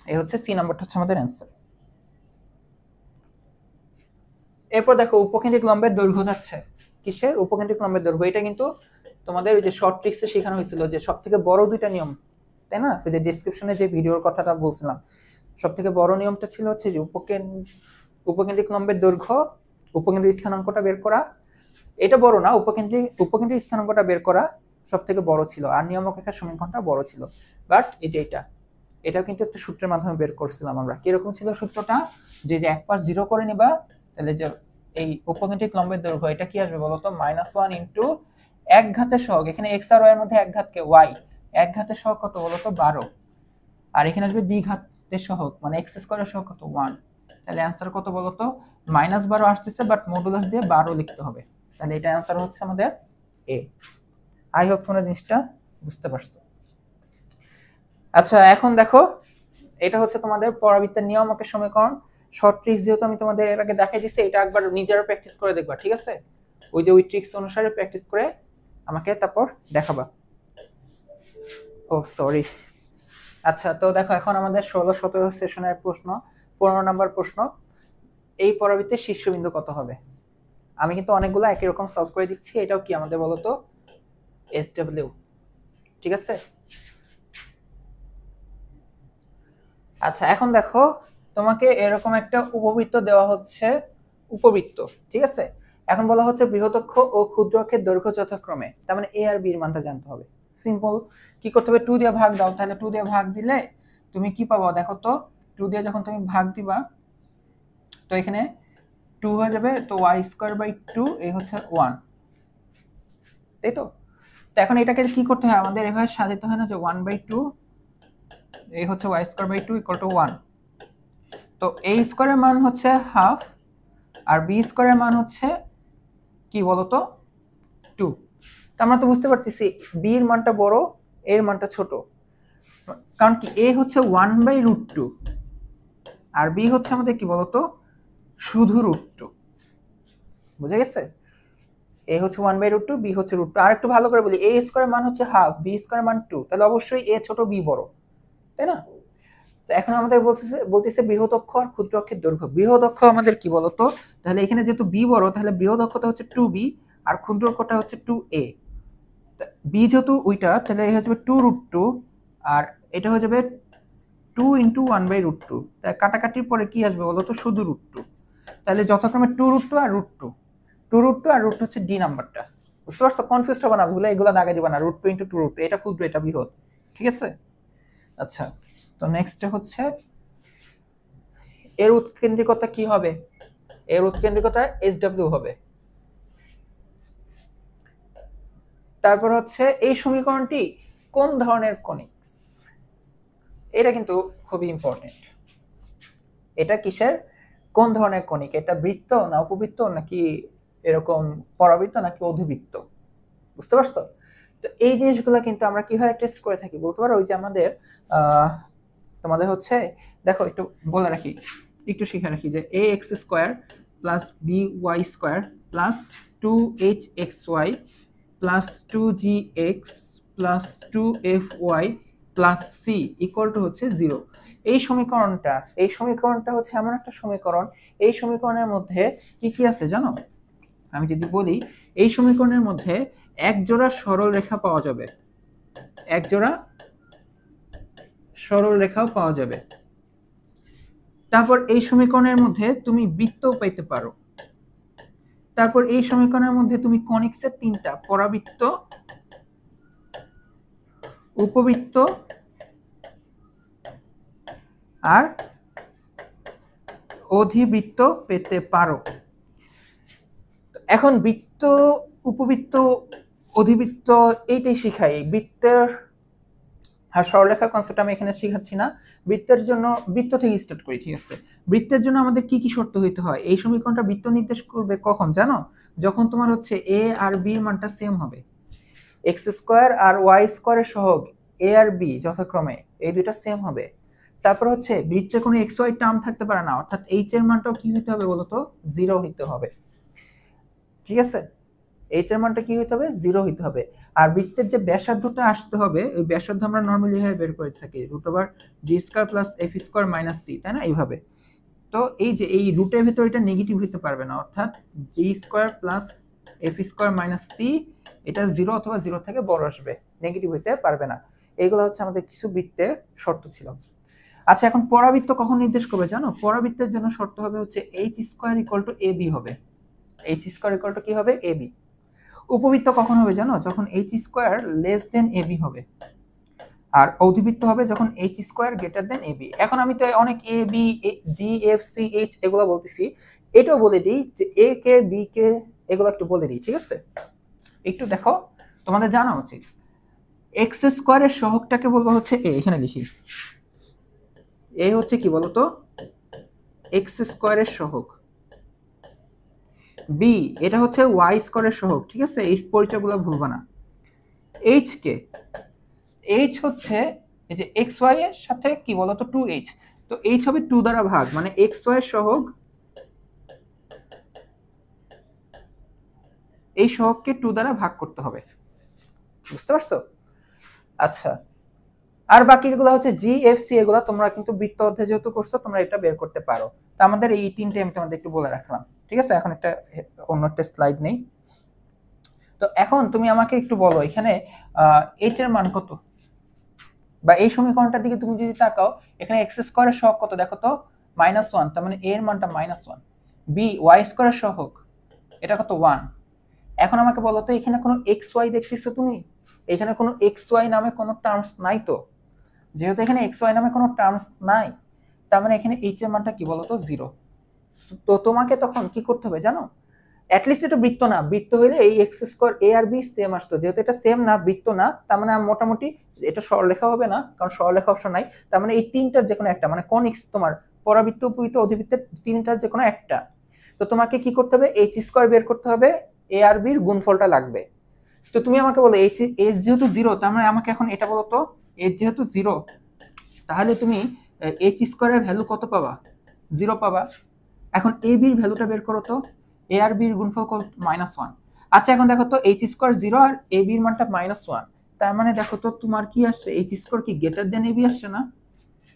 এই হচ্ছে সি নাম্বারটা হচ্ছে আমাদের অ্যান্সার। এরপর দেখো উপকেন্দ্রিক লম্বের দৈর্ঘ্য যাচ্ছে, কিসের? উপকেন্দ্রিক লম্বের দৈর্ঘ্য। এটা কিন্তু তোমাদের ওই যে শর্ট ট্রিক্সে শেখানো হয়েছিল যে সবথেকে বড় দুইটা নিয়ম, তাই না? ওই যে ডেসক্রিপশনে যে ভিডিওর কথাটা বলছিলাম, সবথেকে বড় নিয়মটা ছিল হচ্ছে যে উপকেন্দ্রিক লম্বের দৈর্ঘ্য, উপকেন্দ্রিক স্থানাঙ্কটা বের করা। এটা বড় না, উপকেন্দ্রিক স্থানাঙ্কটা বের করা সবথেকে বড় ছিল, আর নিয়ামক রেখার সমীকরণটা বড় ছিল। বাট এই যে এটাও কিন্তু একটা সূত্রের মাধ্যমে বের করছিলাম আমরা। কিরকম ছিল সূত্রটা? যে এক পাশ 0 করে নিবা, তাহলে যে এই উপকেন্দ্রিক লম্বের দৈর্ঘ্য এটা কি আসবে বলতো? -1 ইন্টু এক ঘাতের সহগ, এখানে এক্স আর ওয়াই এর মধ্যে এক ঘাতকে ওয়াই, এক ঘাতের সহগ কত বলতো? 12। আর এখানে আসবে দ্বিঘাতের সহগ, মানে এক্স স্কয়ারের সহগ কত? 1। তাহলে অ্যান্সার কত বলতো? -12 আসতেছে, বাট মডুলাস দিয়ে 12 লিখতে হবে। তাহলে এটা অ্যান্সার হচ্ছে আমাদের এ। আই হোপ তোমরা জিনিসটা বুঝতে পারছো। আচ্ছা, এখন দেখো এটা হচ্ছে তোমাদের পরাবৃত্তের নিয়ামকের সমীকরণ। শর্ট ট্রিক্স যেহেতু আমি তোমাদের এর আগে দেখাই দিচ্ছি, এটা একবার নিজেরা প্র্যাকটিস করে দেখবা, ঠিক আছে? ওই যে ওই ট্রিক্স অনুসারে প্র্যাকটিস করে আমাকে তারপর দেখাবা। ও সরি। আচ্ছা, তো দেখো এখন আমাদের 16-17 সেশনের প্রশ্ন, 15 নম্বর প্রশ্ন। এই পরাবৃত্তের শীর্ষবিন্দু কত হবে? আমি কিন্তু অনেকগুলো একই রকম সলভ করে দিচ্ছি। এটাও কি আমাদের বলতো? SW, ঠিক আছে? আচ্ছা, এখন দেখো তোমাকে এরকম একটা উপবৃত্ত দেওয়া হচ্ছে, উপবৃত্ত, ঠিক আছে? এখন বলা হচ্ছে বৃহৎ-অক্ষ ও ক্ষুদ্র-অক্ষের দৈর্ঘ্য যথাক্রমে, তার মানে a আর b এর মানটা জানতে হবে। সিম্পল, কি করতে হবে? 2 দিয়ে ভাগ দাও, তাহলে 2 দিয়ে ভাগ দিলে তুমি কি পাবো দেখো তো? 2 দিয়ে যখন তুমি ভাগ দিবা, তো এখানে 2 হয়ে যাবে, তো y²/2 এই হচ্ছে 1, তাই তো? তো এখন এটাকে কি করতে হয় আমাদের? এভাবে সাজাতে হয় না যে 1/2 এই হচ্ছে y²/2 = 1। তো a স্কয়ারের মান হচ্ছে হাফ, আর b স্কয়ারের মান হচ্ছে কি বলতো? 2। তো আমরা তো বুঝতে পারতেছি b এর মানটা বড়, a এর মানটা ছোট, কারণ কি a হচ্ছে 1/√2 আর b হচ্ছে আমাদের কি বলতো? শুধু √2। বুঝে গেছে? a হচ্ছে 1/√2, b হচ্ছে √2। আর একটু ভালো করে বলি, a স্কয়ারের মান হচ্ছে হাফ, b স্কয়ারের মান 2, তাহলে অবশ্যই a ছোট b বড়, তাই না? তো এখন আমাদের বলতেছে বৃহৎ অক্ষ আর ক্ষুদ্র অক্ষের দৈর্ঘ্য। বৃহৎ অক্ষ আমাদের কি বলতো? তাহলে এখানে যেহেতু b বড়, তাহলে বৃহৎ অক্ষটা হচ্ছে 2b আর ক্ষুদ্র অক্ষটা হচ্ছে 2a। b যেহেতু ওইটা, তাহলে এই হয়ে যাবে 2√2 আর এটা হয়ে যাবে 2 × 1/√2। তাই কাটাকাটির পরে কি আসবে বলতো? শুধু √2। তাহলে যথাক্রমে 2√2 আর √2, 2√2 আর √2 হচ্ছে ডি নাম্বারটা। বুঝতে পারছো? কনফিউজ হবে না, ভুলে এগুলো দাগে দিবা না। √2 × 2√2, এটা ক্ষুদ্র এটা বৃহৎ, ঠিক আছে? আচ্ছা, তো নেক্সট হচ্ছে এর উৎকেন্দ্রিকতা কি হবে? এর উৎকেন্দ্রিকতা SW হবে। তারপর হচ্ছে এই সমীকরণটি কোন ধরনের কনিক্স? এটা কিন্তু খুবই ইম্পর্টেন্ট। এটা কিসের? কোন ধরনের কনিক? এটা বৃত্ত না উপবৃত্ত নাকি এরকম পরাবৃত্ত নাকি অধিবৃত্ত? বুঝতে পারছো? তো এই জিনিসগুলো কিন্তু আমরা কিভাবে টেস্ট করে থাকি বলতে পারো? ওই যে আমাদের তোমাদের হচ্ছে দেখো একটু বলে রাখি, একটু শিখে রাখি যে ax² + by² + 2hxy + 2gx + 2fy plus C equal to হচ্ছে 0। এই সমীকরণটা হচ্ছে এমন একটা সমীকরণ, এই সমীকরণের মধ্যে কি কি আছে জানো? আমি যদি বলি, এই সমীকরণের মধ্যে এক জোড়া সরল রেখা পাওয়া যাবে, এক জোড়া সরল রেখাও পাওয়া যাবে। তারপর এই সমীকরণের মধ্যে তুমি বৃত্তও পেতে পারো। তারপর এই সমীকরণের মধ্যে তুমি কনিক্সের তিনটা, পরাবৃত্ত, উপবৃত্ত আর অধিবৃত্ত পেতে পারো। এখন বৃত্ত, উপবৃত্ত, অধিবৃত্ত এইটাই শিখাই। বৃত্তের আর সরলরেখার কনসেপ্ট আমি এখানে শেখাচ্ছি না। বৃত্তের জন্য বৃত্ত থেকে স্টার্ট করি, ঠিক আছে? বৃত্তের জন্য আমাদের কি কি শর্ত হইতে হয়? এই সমীকরণটা বৃত্ত নির্দেশ করবে কখন জানো? যখন তোমার হচ্ছে এ আর বি এর মানটা সেম হবে। এক্স স্কোয়ার আর ওয়াই স্কোয়ারের সহগ এ আর বি যথাক্রমে এই দুইটা সেম হবে। তারপর হচ্ছে বৃত্তে কোনো এক্স ওয়াই টার্ম থাকতে পারে না, অর্থাৎ এইচ এর মানটাও কি হইতে হবে বলতো? 0 হইতে হবে, ঠিক আছে? এইচ এর মানটা কি হইতে হবে? 0 হইতে হবে। আর বৃত্তের যে ব্যাসার্ধটা আসতে হবে, ওই ব্যাসার্ধ আমরা নরমালি ভাবে বের করে থাকি √g² + f² - c, তাই না? এইভাবে। তো এই যে এই রুটের ভিতর এটা নেগেটিভ হইতে পারবে না, অর্থাৎ g² + f² - c এটা 0 অথবা 0 থেকে বড় আসবে, নেগেটিভ হইতে পারবে না। এইগুলো হচ্ছে আমাদের কিছু বৃত্তের শর্ত ছিল। আচ্ছা, এখন পরাবৃত্ত কখন নির্দেশ করবে জানো? পরাবৃত্তের জন্য শর্ত হবে হচ্ছে h² = ab হবে। h² কি হবে? ab। উপবৃত্ত কখন হবে জানো? যখন h² <= ab হবে। আর অধিবৃত্ত হবে যখন h² <= ab। এখন আমি তো অনেক a b g f c h এগুলো বলতেছি, এটাও বলে দিই যে a কে b কে এগুলো একটু বলে দিই, ঠিক আছে? একটু দেখো, তোমাদের জানা উচিত। x² এর সহগটাকে বলবো হচ্ছে a, এখানে লিখি। a হচ্ছে কি বলতো? x² এর সহগ। b এটা হচ্ছে y² এর সহগ, ঠিক আছে? এই পরিচয়গুলো ভুলবা না। h কে, h হচ্ছে এই যে xy এর সাথে কি বলতো? 2h। তো h হবে 2 দ্বারা ভাগ, মানে xy এর সহগ, এই সহগকে 2 দ্বারা ভাগ করতে হবে। বুঝতে পারছো? আচ্ছা, আর বাকিগুলো হচ্ছে জি এফ সি, এগুলো তোমরা কিন্তু বৃত্ত অধ্যায় যেহেতু করছো তোমরা এটা বের করতে পারো। তো আমাদের এই তিনটে আমি তোমাদের একটু বলে রাখলাম, ঠিক আছে? এখন অন্য একটা স্লাইড নেই। তো এখন তুমি আমাকে একটু বলো, এখানে এইচ এর মান কত? বা এই সমীকরণটার দিকে তুমি যদি তাকাও, এখানে x² এর সহগ কত দেখো তো? -1, তার মানে a এর মানটা -1। b y² এর সহগ, এটা কত? 1। এখন আমাকে বলো তো, এখানে কোনো xy দেখতেছো তুমি? এখানে কোনো xy নামে কোনো টার্মস নাই তো। যেহেতু এখানে xy নামে কোনো টার্মস নাই, তার মানে এখানে h এর মানটা কি বলতো? 0। তো তোমাকে তখন কি করতে হবে জানো? অ্যাটলিস্ট এটা বৃত্ত না, বৃত্ত হইলে এই x² a R b same আসতো। যেহেতু এটা সেম না, বৃত্ত না, তার মানে মোটামুটি এটা সরলরেখা হবে না, কারণ সরলরেখা অপশন নাই। তার মানে এই তিনটার যে কোনো একটা, মানে কনিক্স, তোমার পরাবৃত্ত, উপবৃত্ত, অধিবৃত্তের তিনটার যে কোনো একটা। তো তোমাকে কি করতে হবে? h² বের করতে হবে, a আর b এর গুণফলটা লাগবে। তো তুমি আমাকে বলো h যেহেতু 0, তার মানে আমাকে এখন এটা বলো তো, h যেহেতু 0, তাহলে তুমি h² এর ভ্যালু কত পাবা? 0 পাবা। এখন a b এর ভ্যালুটা বের করো তো, a আর b এর গুণফল কত? -1। আচ্ছা, এখন দেখো তো h² 0 আর a b এর মানটা -1, তার মানে দেখো তো তোমার কি আসছে? h² কি > ab আসছে না?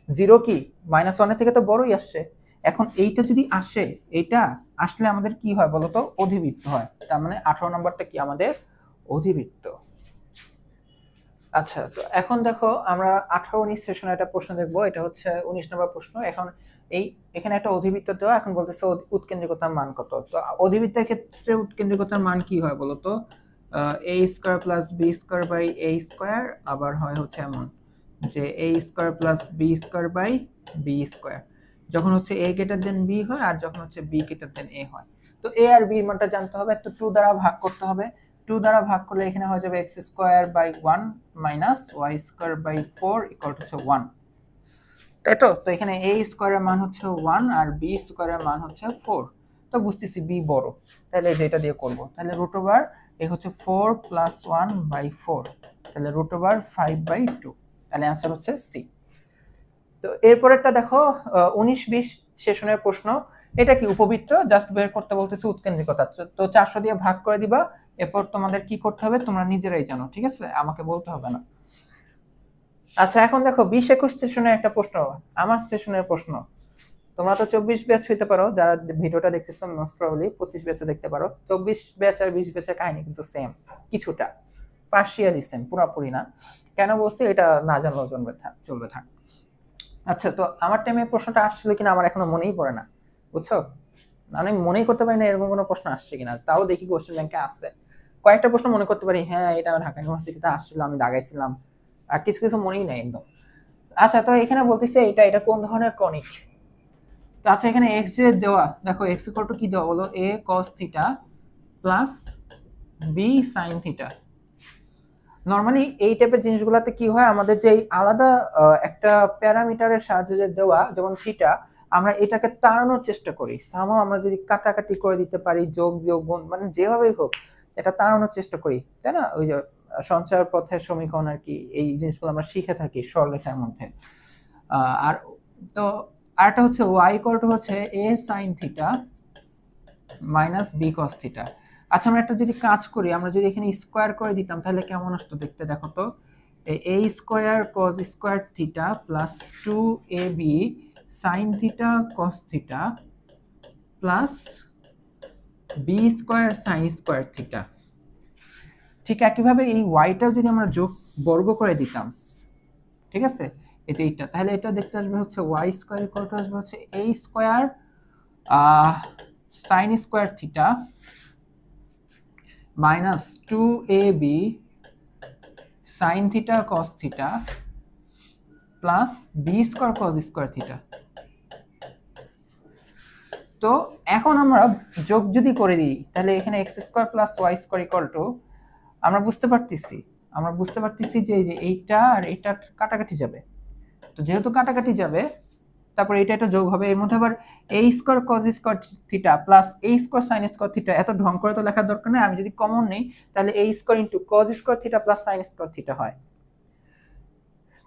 0 কি -1 এর থেকে তো বড়ই আসছে। এখন এইটা যদি আসে, এইটা আসলে আমাদের কি হয় বলো তো? অধিবৃত্ত হয়। তার মানে 18 নম্বরটা কি আমাদের? অধিবৃত্ত। আচ্ছা, তো এখন দেখো আমরা 18-19 সেশনে একটা প্রশ্ন দেখবো। এটা হচ্ছে 19 নম্বর প্রশ্ন। এখন এখানে একটা অধিবৃত্ত দেওয়া, এখন বলতেছে উৎকেন্দ্রিকতার মান কত। তো অধিবৃত্তের ক্ষেত্রে উৎকেন্দ্রিকতার মান কি হয় বলতো? a² + b²/a², আবার হয় হচ্ছে এমন যে a² + b²/b², যখন হচ্ছে a > b হয় আর যখন হচ্ছে b > a হয়। তো a আর b এর মানটা জানতে হবে, তো 2 দ্বারা ভাগ করতে হবে। 2 দ্বারা ভাগ করলে এখানে হয়ে যাবে x²/1 - y²/4 = 1, তাই তো? তো এখানে a² এর মান হচ্ছে 1 আর b² এর মান হচ্ছে 4। তো বুঝতেছি b বড়, তাহলে যেটা দিয়ে করব, তাহলে এ হচ্ছে 4 + 1/4, তাহলে √5/2, তাহলে आंसर হচ্ছে সি। তো এরপরেরটা দেখো 19-20 সেশনের প্রশ্ন। এটা কি? উপবৃত্ত, জাস্ট বের করতে বলতেছে উৎকেন্দ্রিকতা। তো 400 দিয়ে ভাগ করে দিবা। এরপর তোমাদের কি করতে হবে তোমরা নিজেরাই জানো, ঠিক আছে? আমাকে বলতে হবে না। আচ্ছা এখন দেখো 20-21 সেশনের একটা প্রশ্ন, আমার সেশনের প্রশ্ন। তোমরা তো 24 ব্যাচ হইতে পারো, যারা ভিডিওটা দেখতেছো মোস্ট প্রবাবলি 25 ব্যাচও দেখতে পারো। 24 ব্যাচ আর 20 ব্যাচের কাহিনী কিন্তু সেম, কিছুটা পার্শিয়ালি সেম, পুরোপুরি না। কেন বলছি এটা না জানলেও চলবে থাক। আচ্ছা, তো আমার টাইমে প্রশ্নটা আসছিল কিনা আমার এখনো মনেই পড়ে না, বুঝছো? আমি মনেই করতে পারি না এরকম কোনো প্রশ্ন আসছে কিনা। তাও দেখি কোশ্চেন ব্যাংকে আসছে কয়েকটা প্রশ্ন, মনে করতে পারি হ্যাঁ এটা ঢাকা ইউনিভার্সিটিতে আসছিল, আমি দাগাইছিলাম। আর কিছু কিছু মনেই নাই একদম। আচ্ছা, তো এখানে বলতেছে এটা কোন ধরনের কনিক। তো আচ্ছা, এখানে এক্স যে দেওয়া, দেখো এক্স ইকুয়াল টু কি দেওয়া বলো, A cos theta plus B sine theta. Normally এই টাইপের জিনিসগুলোতে কি হয়, আমাদের যে আলাদা একটা প্যারামিটারের সাহায্যে যে দেওয়া, যেমন থিটা, আমরা এটাকে তাড়ানোর চেষ্টা করি। সামহাও আমরা যদি কাটাকাটি করে দিতে পারি, যোগ বিয়োগ গুণ, মানে যেভাবেই হোক এটা তাড়ানোর চেষ্টা করি, তাই না? ওই যে সঞ্চয়ের পথের সমীকরণ আর কি, এই জিনিসগুলো আমরা শিখে থাকি সরলরেখার মধ্যে। আর তো আরেকটা হচ্ছে ওয়াই ইকুয়াল টু হচ্ছে A sine theta minus B cos theta. আচ্ছা, আমরা একটা যদি কাজ করি, আমরা যদি এখানে স্কোয়ার করে দিতাম তাহলে কেমন আসতো দেখতে, দেখো তো। A square cos square theta plus 2ab sine theta cos theta plus B square sine square theta. ঠিক একইভাবে এই ওয়াইটাও যদি আমরা যোগ বর্গ করে দিতাম, ঠিক আছে, এইটা, তাহলে এটা দেখতে আসবে হচ্ছে ওয়াই স্কোয়ার ইকুয়াল টু আসবে হচ্ছে A square sine square theta minus 2ab sine theta cos theta plus B square cos square theta. তো এখন আমরা যোগ যদি করে দিই তাহলে এখানে X square plus Y square equal to, আমরা বুঝতে পারতেছি যে এইটা আর এইটা কাটাকাটি যাবে। তো যেহেতু কাটাকাটি যাবে, তারপর এটা যোগ হবে, এর মধ্যে আবার A square cos square theta plus A square sine square theta, এত ঢং করে তো লেখার দরকার নেই। আমি যদি কমন নেই তাহলে A square into cos square theta plus sine square theta হয়।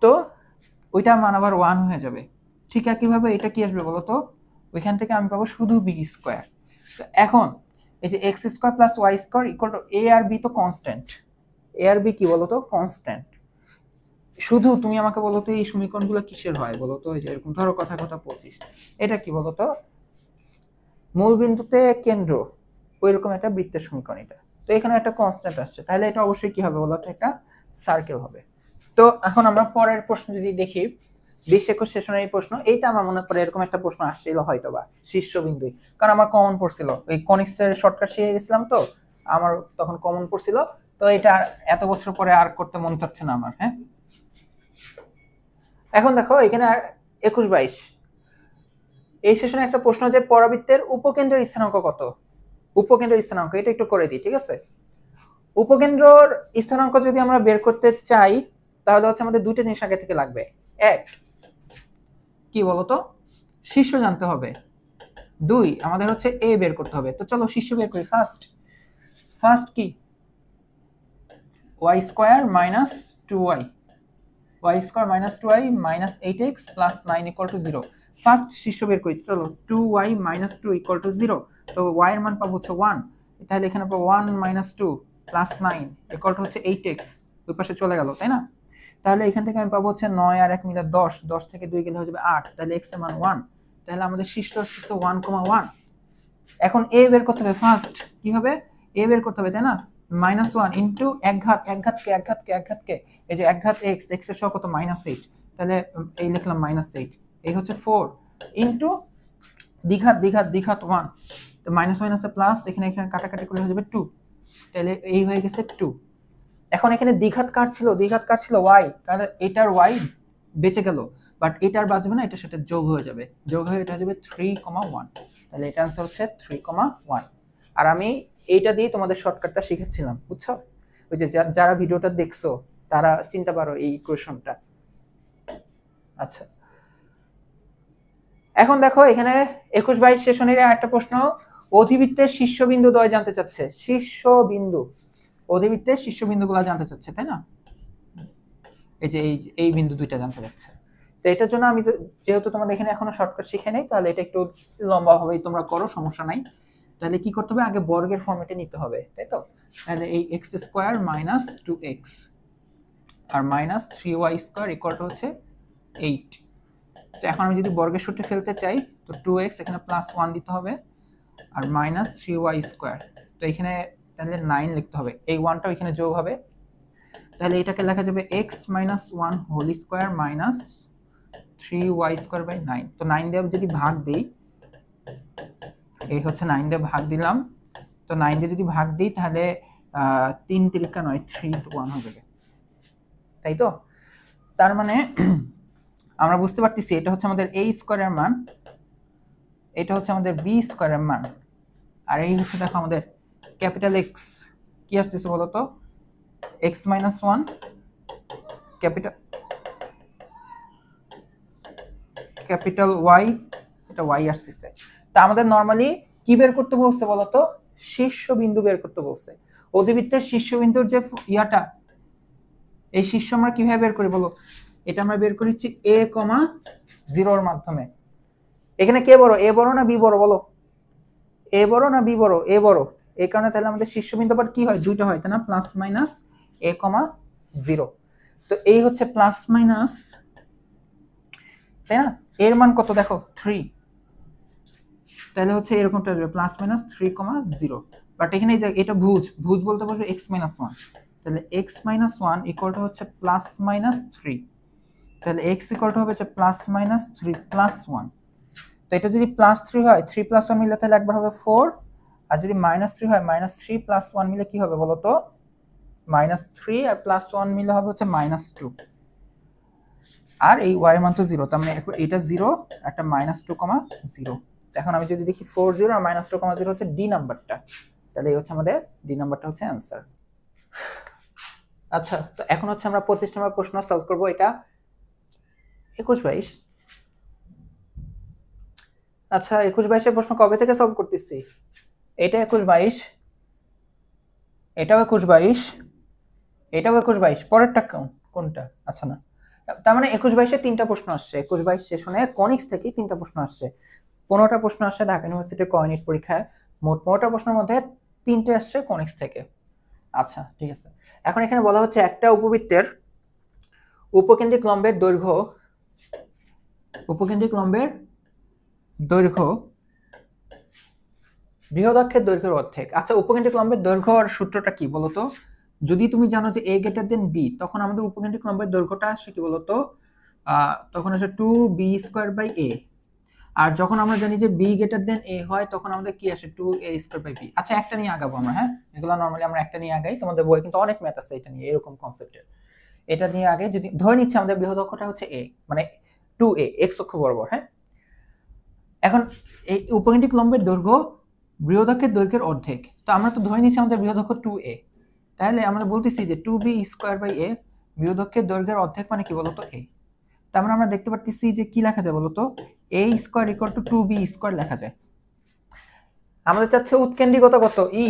তো ওইটার মান আবার 1 হয়ে যাবে। ঠিক একইভাবে এটা কি আসবে বলো তো, ওইখান থেকে আমি পাবো শুধু বি স্কোয়ার। তো এখন এই যে x square plus Y square equal to a আর বি, তো কনস্ট্যান্ট। এ আর বি কি বলো তো, কনস্ট্যান্ট। শুধু তুমি আমাকে বলো তো এই সমীকরণগুলো কিসের হয় বলো তো, এই যে এরকম ধরো কথা 25, এটা কি বলো তো, মূল বিন্দুতে কেন্দ্র, ওইরকম একটা বৃত্তের সমীকরণ এটা। তো এখানে একটা কনস্ট্যান্ট আসছে, তাহলে এটা অবশ্যই কি হবে বলো তো, একটা সার্কেল হবে। তো এখন আমরা পরের প্রশ্ন যদি দেখি, 20-21 সেশনের এই প্রশ্ন, এইটা আমার মনে পড়ে এরকম একটা প্রশ্ন আসছিল হয়তো বা শীর্ষবিন্দুই, কারণ আমার কমন পড়ছিল ওই কনিক্সের শর্টকাট শিখে গেছিলাম, তো আমার তখন কমন পড়ছিল। তো এটা এত বছর পরে আর করতে মন চাচ্ছে না আমার। হ্যাঁ, এখন দেখো এখানে 21-22 এই সেশনে একটা প্রশ্ন, যে পরাবৃত্তের উপকেন্দ্রের স্থানাঙ্ক কত। উপকেন্দ্রের স্থানাঙ্ক এটা একটু করে দিই, ঠিক আছে। উপকেন্দ্রর স্থানাঙ্ক যদি আমরা বের করতে চাই তাহলে হচ্ছে আমাদের দুইটা জিনিস আগে থেকে লাগবে। এক, কি বলতো, শীর্ষ জানতে হবে। দুই, আমাদের হচ্ছে এ বের করতে হবে। তো চলো শীর্ষ বের করি। ফার্স্ট কি, y square minus 2y, y square minus 2y minus 8x plus 9 equal to 0। First শীর্ষ বের করি, চলো 2y মাইনাস 2 ইকুয়াল টু 0। তো y এর মান পাবো হচ্ছে 1, তাহলে এখানে পাবো 1 মাইনাস 2 প্লাস 9 ইকুয়াল টু হচ্ছে 8x, ওই পাশে চলে গেল, তাই না? তাহলে এখান থেকে আমি পাবো হচ্ছে 9 আর 1 মিলে 10, 10 থেকে 2 গেলে হয়ে যাবে 8, তাহলে x এর মান 1। তাহলে আমাদের শীর্ষ হচ্ছে 1,1। এখন a বের করতে হবে। ফার্স্ট কি হবে, a বের করতে হবে, তাই না? -1 ইন্টু একঘাতকে, এই যে একঘাত x, x এর সহ কত, -8, তাহলে এই লিখলাম -8, এই হচ্ছে 4 ইন্টু দ্বিঘাত 1, তো মাইনাস মাইনাসে প্লাস, এখানে কাটাকাটি করলে হয়ে যাবে 2, তাহলে এই হয়ে গেছে 2। এখন এখানে দ্বিঘাত কার ছিল y, কারণ এটার y বেঁচে গেল, বাট এটার বাঁচবে না, এটার সাথে যোগ হয়ে যাবে, যোগ হয়ে এটা হয়ে যাবে 3,1, তাহলে এটা आंसर হচ্ছে 3,1। আর আমি এইটা দিয়ে তোমাদের শর্টকাটটা শিখেছিলাম, বুঝছো? ওই যে যারা ভিডিওটা দেখছো তারা চিন্তা পারো এই ইকুয়েশনটা। আচ্ছা, এখন দেখো এখানে 21-22 সেশনের একটা প্রশ্ন, অধিবৃত্তের শীর্ষবিন্দু দ্বয় জানতে চাচ্ছে। অধিবৃত্তের শীর্ষবিন্দুগুলো জানতে চাচ্ছে, তাই না? এই যে এই বিন্দু দুইটা জানতে চাচ্ছে। তো এটার জন্য আমি যেহেতু তোমাদের এখানে এখনো শর্টকাট শিখে নেই, তাহলে এটা একটু লম্বা হবেই, তোমরা করো, সমস্যা নাই। তাহলে কি করতে হবে, আগে বর্গের ফর্মেটে নিতে হবে, তাই তো? তাহলে এই x² - 2x আর minus 3y square equal to হচ্ছে 8। তো এখন আমি যদি বর্গের সূত্রে ফেলতে চাই তো 2x এখানে প্লাস 1 দিতে হবে আর মাইনাস 3y স্কোয়ার, তো এখানে তাহলে 9 লিখতে হবে, এই 1টা এখানে যোগ হবে, তাহলে এটাকে লেখা যাবে x minus 1 whole square minus 3y square by 9। তো 9 দিয়ে যদি ভাগ দিই, এই হচ্ছে 9 দিয়ে ভাগ দিলাম, তো 9 দিয়ে যদি ভাগ দিই তাহলে 3 তিরিকা 9, 3 to 1 হয়ে যাবে, তাই তো? তার মানে আমরা বুঝতে পারতেছি এটা হচ্ছে আমাদের a স্কোয়ারের মান, এটা হচ্ছে আমাদের b স্কোয়ারের মান, আর এই হচ্ছে দেখো আমাদের ক্যাপিটাল x কি আসতেছে বলো তো, x মাইনাস 1 ক্যাপিটাল y, এটা y আসতেছে। তা আমাদের নরমালি কি বের করতে বলছে বলো তো, শীর্ষবিন্দু বের করতে বলছে। অধিবৃত্তের শীর্ষবিন্দুর যে ইয়াটা, এই শীর্ষ আমরা কিভাবে বের করি বলো, এটা আমরা বের করেছি a, 0 এর মাধ্যমে। এখানে কে বড়, a বড় না b বড় বলো, a বড় না b বড়, a বড়, এই কারণে তাহলে আমাদের শীর্ষবিন্দু আবার কি হয়, দুইটা হয়, তাই না, প্লাস মাইনাস a, 0। তো এই হচ্ছে প্লাস মাইনাস, তাই না, এর মান কত দেখো 3, তাহলে হচ্ছে এরকমটা আসবে প্লাস মাইনাস 3, 0। বাট এখানে এটা ভুজ, ভুজ বলতে বসবে x মাইনাস 1, তাহলে x মাইনাস 1 ইকুয়াল টু হচ্ছে প্লাস মাইনাস 3, তাহলে x ইকুয়াল টু হবে হচ্ছে প্লাস মাইনাস 3 প্লাস 1। তো এটা যদি প্লাস 3 হয়, 3 প্লাস 1 মিলে তাহলে একবার হবে 4, আর যদি মাইনাস 3 হয়, মাইনাস 3 প্লাস 1 মিলে কি হবে বলো তো, মাইনাস 3, আর প্লাস 1 মিলে হবে হচ্ছে মাইনাস 2, আর এই y এর মান তো 0, তার মানে এটা 0, একটা মাইনাস 2, 0। এখন আমি যদি দেখি 4, 0 আর মাইনাস 2, 0 হচ্ছে ডি নাম্বারটা, তাহলে এই হচ্ছে আমাদের ডি নাম্বারটা হচ্ছে অ্যান্সার। আচ্ছা, তো এখন হচ্ছে আমরা 25 নম্বর প্রশ্ন সলভ করব। এটা 21, 22। আচ্ছা, 21, 22 এর প্রশ্ন কবে থেকে সলভ করতেছি, এটা 21, 22, এটাও 21, 22, এটাও 21, 22, পরেরটা কোনটা, আচ্ছা না, তার মানে 21, 22 তিনটা প্রশ্ন আসছে, 21, 22 সেশনে কনিক্স থেকে তিনটা প্রশ্ন আসছে, 15টা প্রশ্ন আসছে ঢাকা ইউনিভার্সিটির কনিক পরীক্ষায়, মোট 15টা প্রশ্নের মধ্যে 3টে আসছে কনিক্স থেকে। আচ্ছা ঠিক আছে, এখন এখানে বলা হচ্ছে একটা উপবৃত্তের উপকেন্দ্রিক লম্বের দৈর্ঘ্য বৃহদাক্ষের দৈর্ঘ্যের অর্ধেক। আচ্ছা, উপকেন্দ্রিক লম্বের দৈর্ঘ্য আর সূত্রটা কি বলতো, যদি তুমি জানো যে a গ্রেটার দেন b, তখন আমাদের উপকেন্দ্রিক লম্বের দৈর্ঘ্যটা আসে কি বলতো, তখন আসে 2b স্কয়ার বাই a, আর যখন আমরা জানি যে b গ্রেটার দেন a হয় তখন আমাদের কি আসে 2a স্কয়ার বাই b। আচ্ছা, একটা নিয়ে আগাবো আমরা, হ্যাঁ, এগুলো নরমালি আমরা একটা নিয়ে আগাই, তোমাদের বই কিন্তু অনেক ম্যাথ আছে এটা নিয়ে, এরকম কনসেপ্টের। এটা নিয়ে আগে যদি ধরে নিচ্ছে আমাদের বৃহদাক্ষটা হচ্ছে a, মানে 2a x অক্ষ বরাবর, হ্যাঁ। এখন এই উপকেন্দ্রিক লম্বের দৈর্ঘ্য বৃহদাক্ষের দৈর্ঘ্যের অর্ধেক, তো আমরা তো ধরে নিচ্ছি আমাদের বৃহদাক্ষ 2a, তাহলে আমরা বলতেছি যে 2b স্কয়ার বাই a বৃহদাক্ষের দৈর্ঘ্যের অর্ধেক মানে কি বলতো a। তার মানে আমরা দেখতে পাচ্ছি যে কি লেখা যায় বলতো, a square equal two 2b square লেখা যায়। আমাদের চাচ্ছে উৎকেন্দ্রিকতা কত, ই,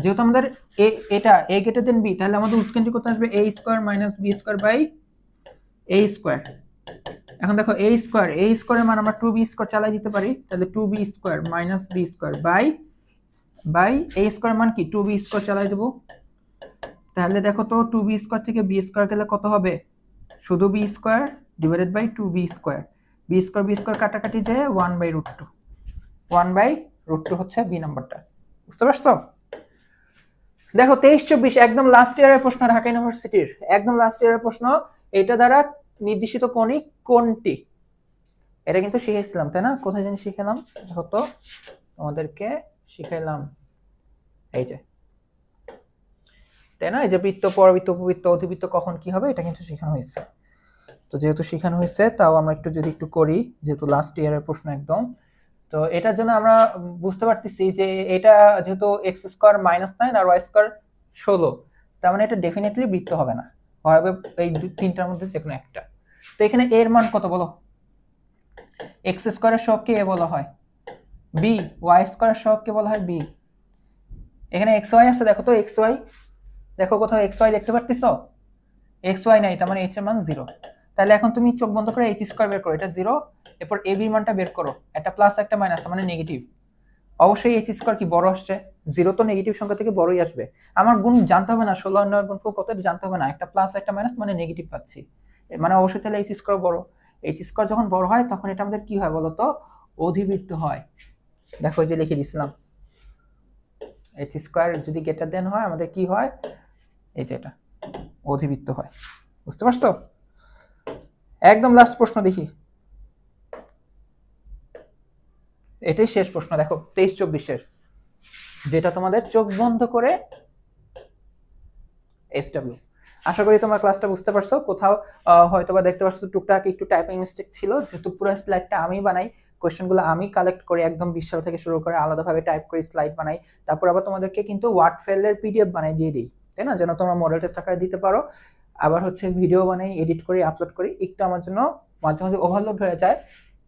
যেহেতু আমাদের এটা a গ্রেটার দেন b, তাহলে আমাদের উৎকেন্দ্রিকতা আসবে a square minus b square by a square. এখন দেখো a স্কয়ারের মান আমরা 2b স্কয়ার চালাই দিতে পারি, তাহলে 2b square minus b square by a square মান কি 2b স্কয়ার চালাই দেব, তাহলে দেখো তো 2b স্কয়ার থেকে b স্কয়ার গেলে কত হবে, শুধু b square divided by 2b square, b square কাটাকাটি যায় 1/√2, 1/√2 হচ্ছে b নাম্বারটা। বুঝতে পারছো? দেখো 23, 24 একদম লাস্ট ইয়ারের প্রশ্ন, ঢাকা ইউনিভার্সিটির একদম লাস্ট ইয়ারের প্রশ্ন। এটা দ্বারা নির্দেশিত কণিক কোনটি, এটা কিন্তু শিখেছিলাম তাই না, কোথায় জানি শিখালাম, দেখো তো তোমাদেরকে শিখাইলাম, এই যে, তাই না, এই যে বৃত্ত, পরবৃত্ত, উপবৃত্ত, অধিবৃত্ত কখন কি হবে এটা কিন্তু শেখানো হয়েছে। তো যেহেতু শেখানো হয়েছে তাও আমরা একটু করি, যেহেতু লাস্ট ইয়ারের প্রশ্ন একদম। তো এটার জন্য আমরা বুঝতে পারতেছি যে এটা যেহেতু x স্কয়ার মাইনাস 9 আর y স্কয়ার 16, তার মানে এটা ডেফিনেটলি বৃত্ত হবে না, হবে এই তিনটার মধ্যে যে কোনো একটা। তো এখানে এর মান কত বলো, x স্কয়ারের সহগকে a বলা হয় b, y স্কয়ারের সহগকে বলা হয় b। এখানে xy আছে, দেখো তো xy, দেখো কোথাও xy দেখতে পারতেছো, xy নাই, তার মানে h এর মান 0। তাহলে এখন তুমি চোখ বন্ধ করে h স্কয়ার বের করো, এটা 0, এরপর ab এর মানটা বের করো, একটা প্লাস একটা মাইনাস, তার মানে নেগেটিভ, অবশ্যই এইচ স্কোয়ার কি বড় আসছে, 0 তো নেগেটিভ সংখ্যা থেকে বড়ই আসবে। আমার গুণ জানতে হবে না, 16 আর 9 গুণফল কত জানতে হবে না, একটা প্লাস একটা মাইনাস মানে নেগেটিভ পাচ্ছি, মানে অবশ্যই তাহলে এইচ স্কোয়ার বড়। এইচ স্কোয়ার যখন বড় হয় তখন এটা আমাদের কি হয় বলতো, অধিবৃত্ত হয়। দেখো এই যে লিখে দিছিলাম, এইচ স্কোয়ার যদি গ্রেটার দেন হয় আমাদের কি হয়, এই যে এটা অধিবৃত্ত হয়। বুঝতে পারছো? একদম লাস্ট প্রশ্ন দেখি, এটাই শেষ প্রশ্ন। দেখো 23-24-এর, যেটা তোমাদের চোখ বন্ধ করে SW। আশা করি তোমার ক্লাসটা বুঝতে পারছো। কোথাও হয়তো বা দেখতে পাচ্ছ টুকটাক একটু টাইপিং মিস্টেক ছিল, যেহেতু পুরো স্লাইডটা আমি বানাই, কোয়েশ্চেনগুলো আমি কালেক্ট করি একদম 20 সাল থেকে শুরু করে আলাদাভাবে টাইপ করে স্লাইড বানাই, তারপর আবার তোমাদেরকে কিন্তু ওয়ার্ড ফাইলের PDF বানাই দিয়ে দিই, তাই না, যেন তোমরা মডেল টেস্ট আকারে দিতে পারো। আবার হচ্ছে ভিডিও বানাই, এডিট করি, আপলোড করি, একটু আমার জন্য মাঝে মাঝে ওভারলোড হয়ে যায়,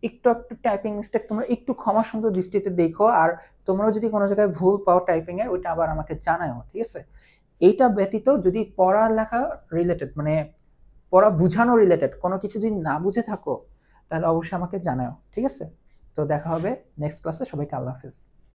একটু একটু টাইপিং মিস্টেক তোমরা একটু ক্ষমা সুন্দর দৃষ্টিতে দেখো। আর তোমরাও যদি কোনো জায়গায় ভুল পাও টাইপিং এর, ওইটা আবার আমাকে জানাও, ঠিক আছে? এইটা ব্যতীত যদি পড়ালেখা রিলেটেড মানে পড়া বুঝানো রিলেটেড কোনো কিছু যদি না বুঝে থাকো তাহলে অবশ্যই আমাকে জানাও, ঠিক আছে? তো দেখা হবে নেক্সট ক্লাসে। সবাইকে আল্লাহ হাফেজ।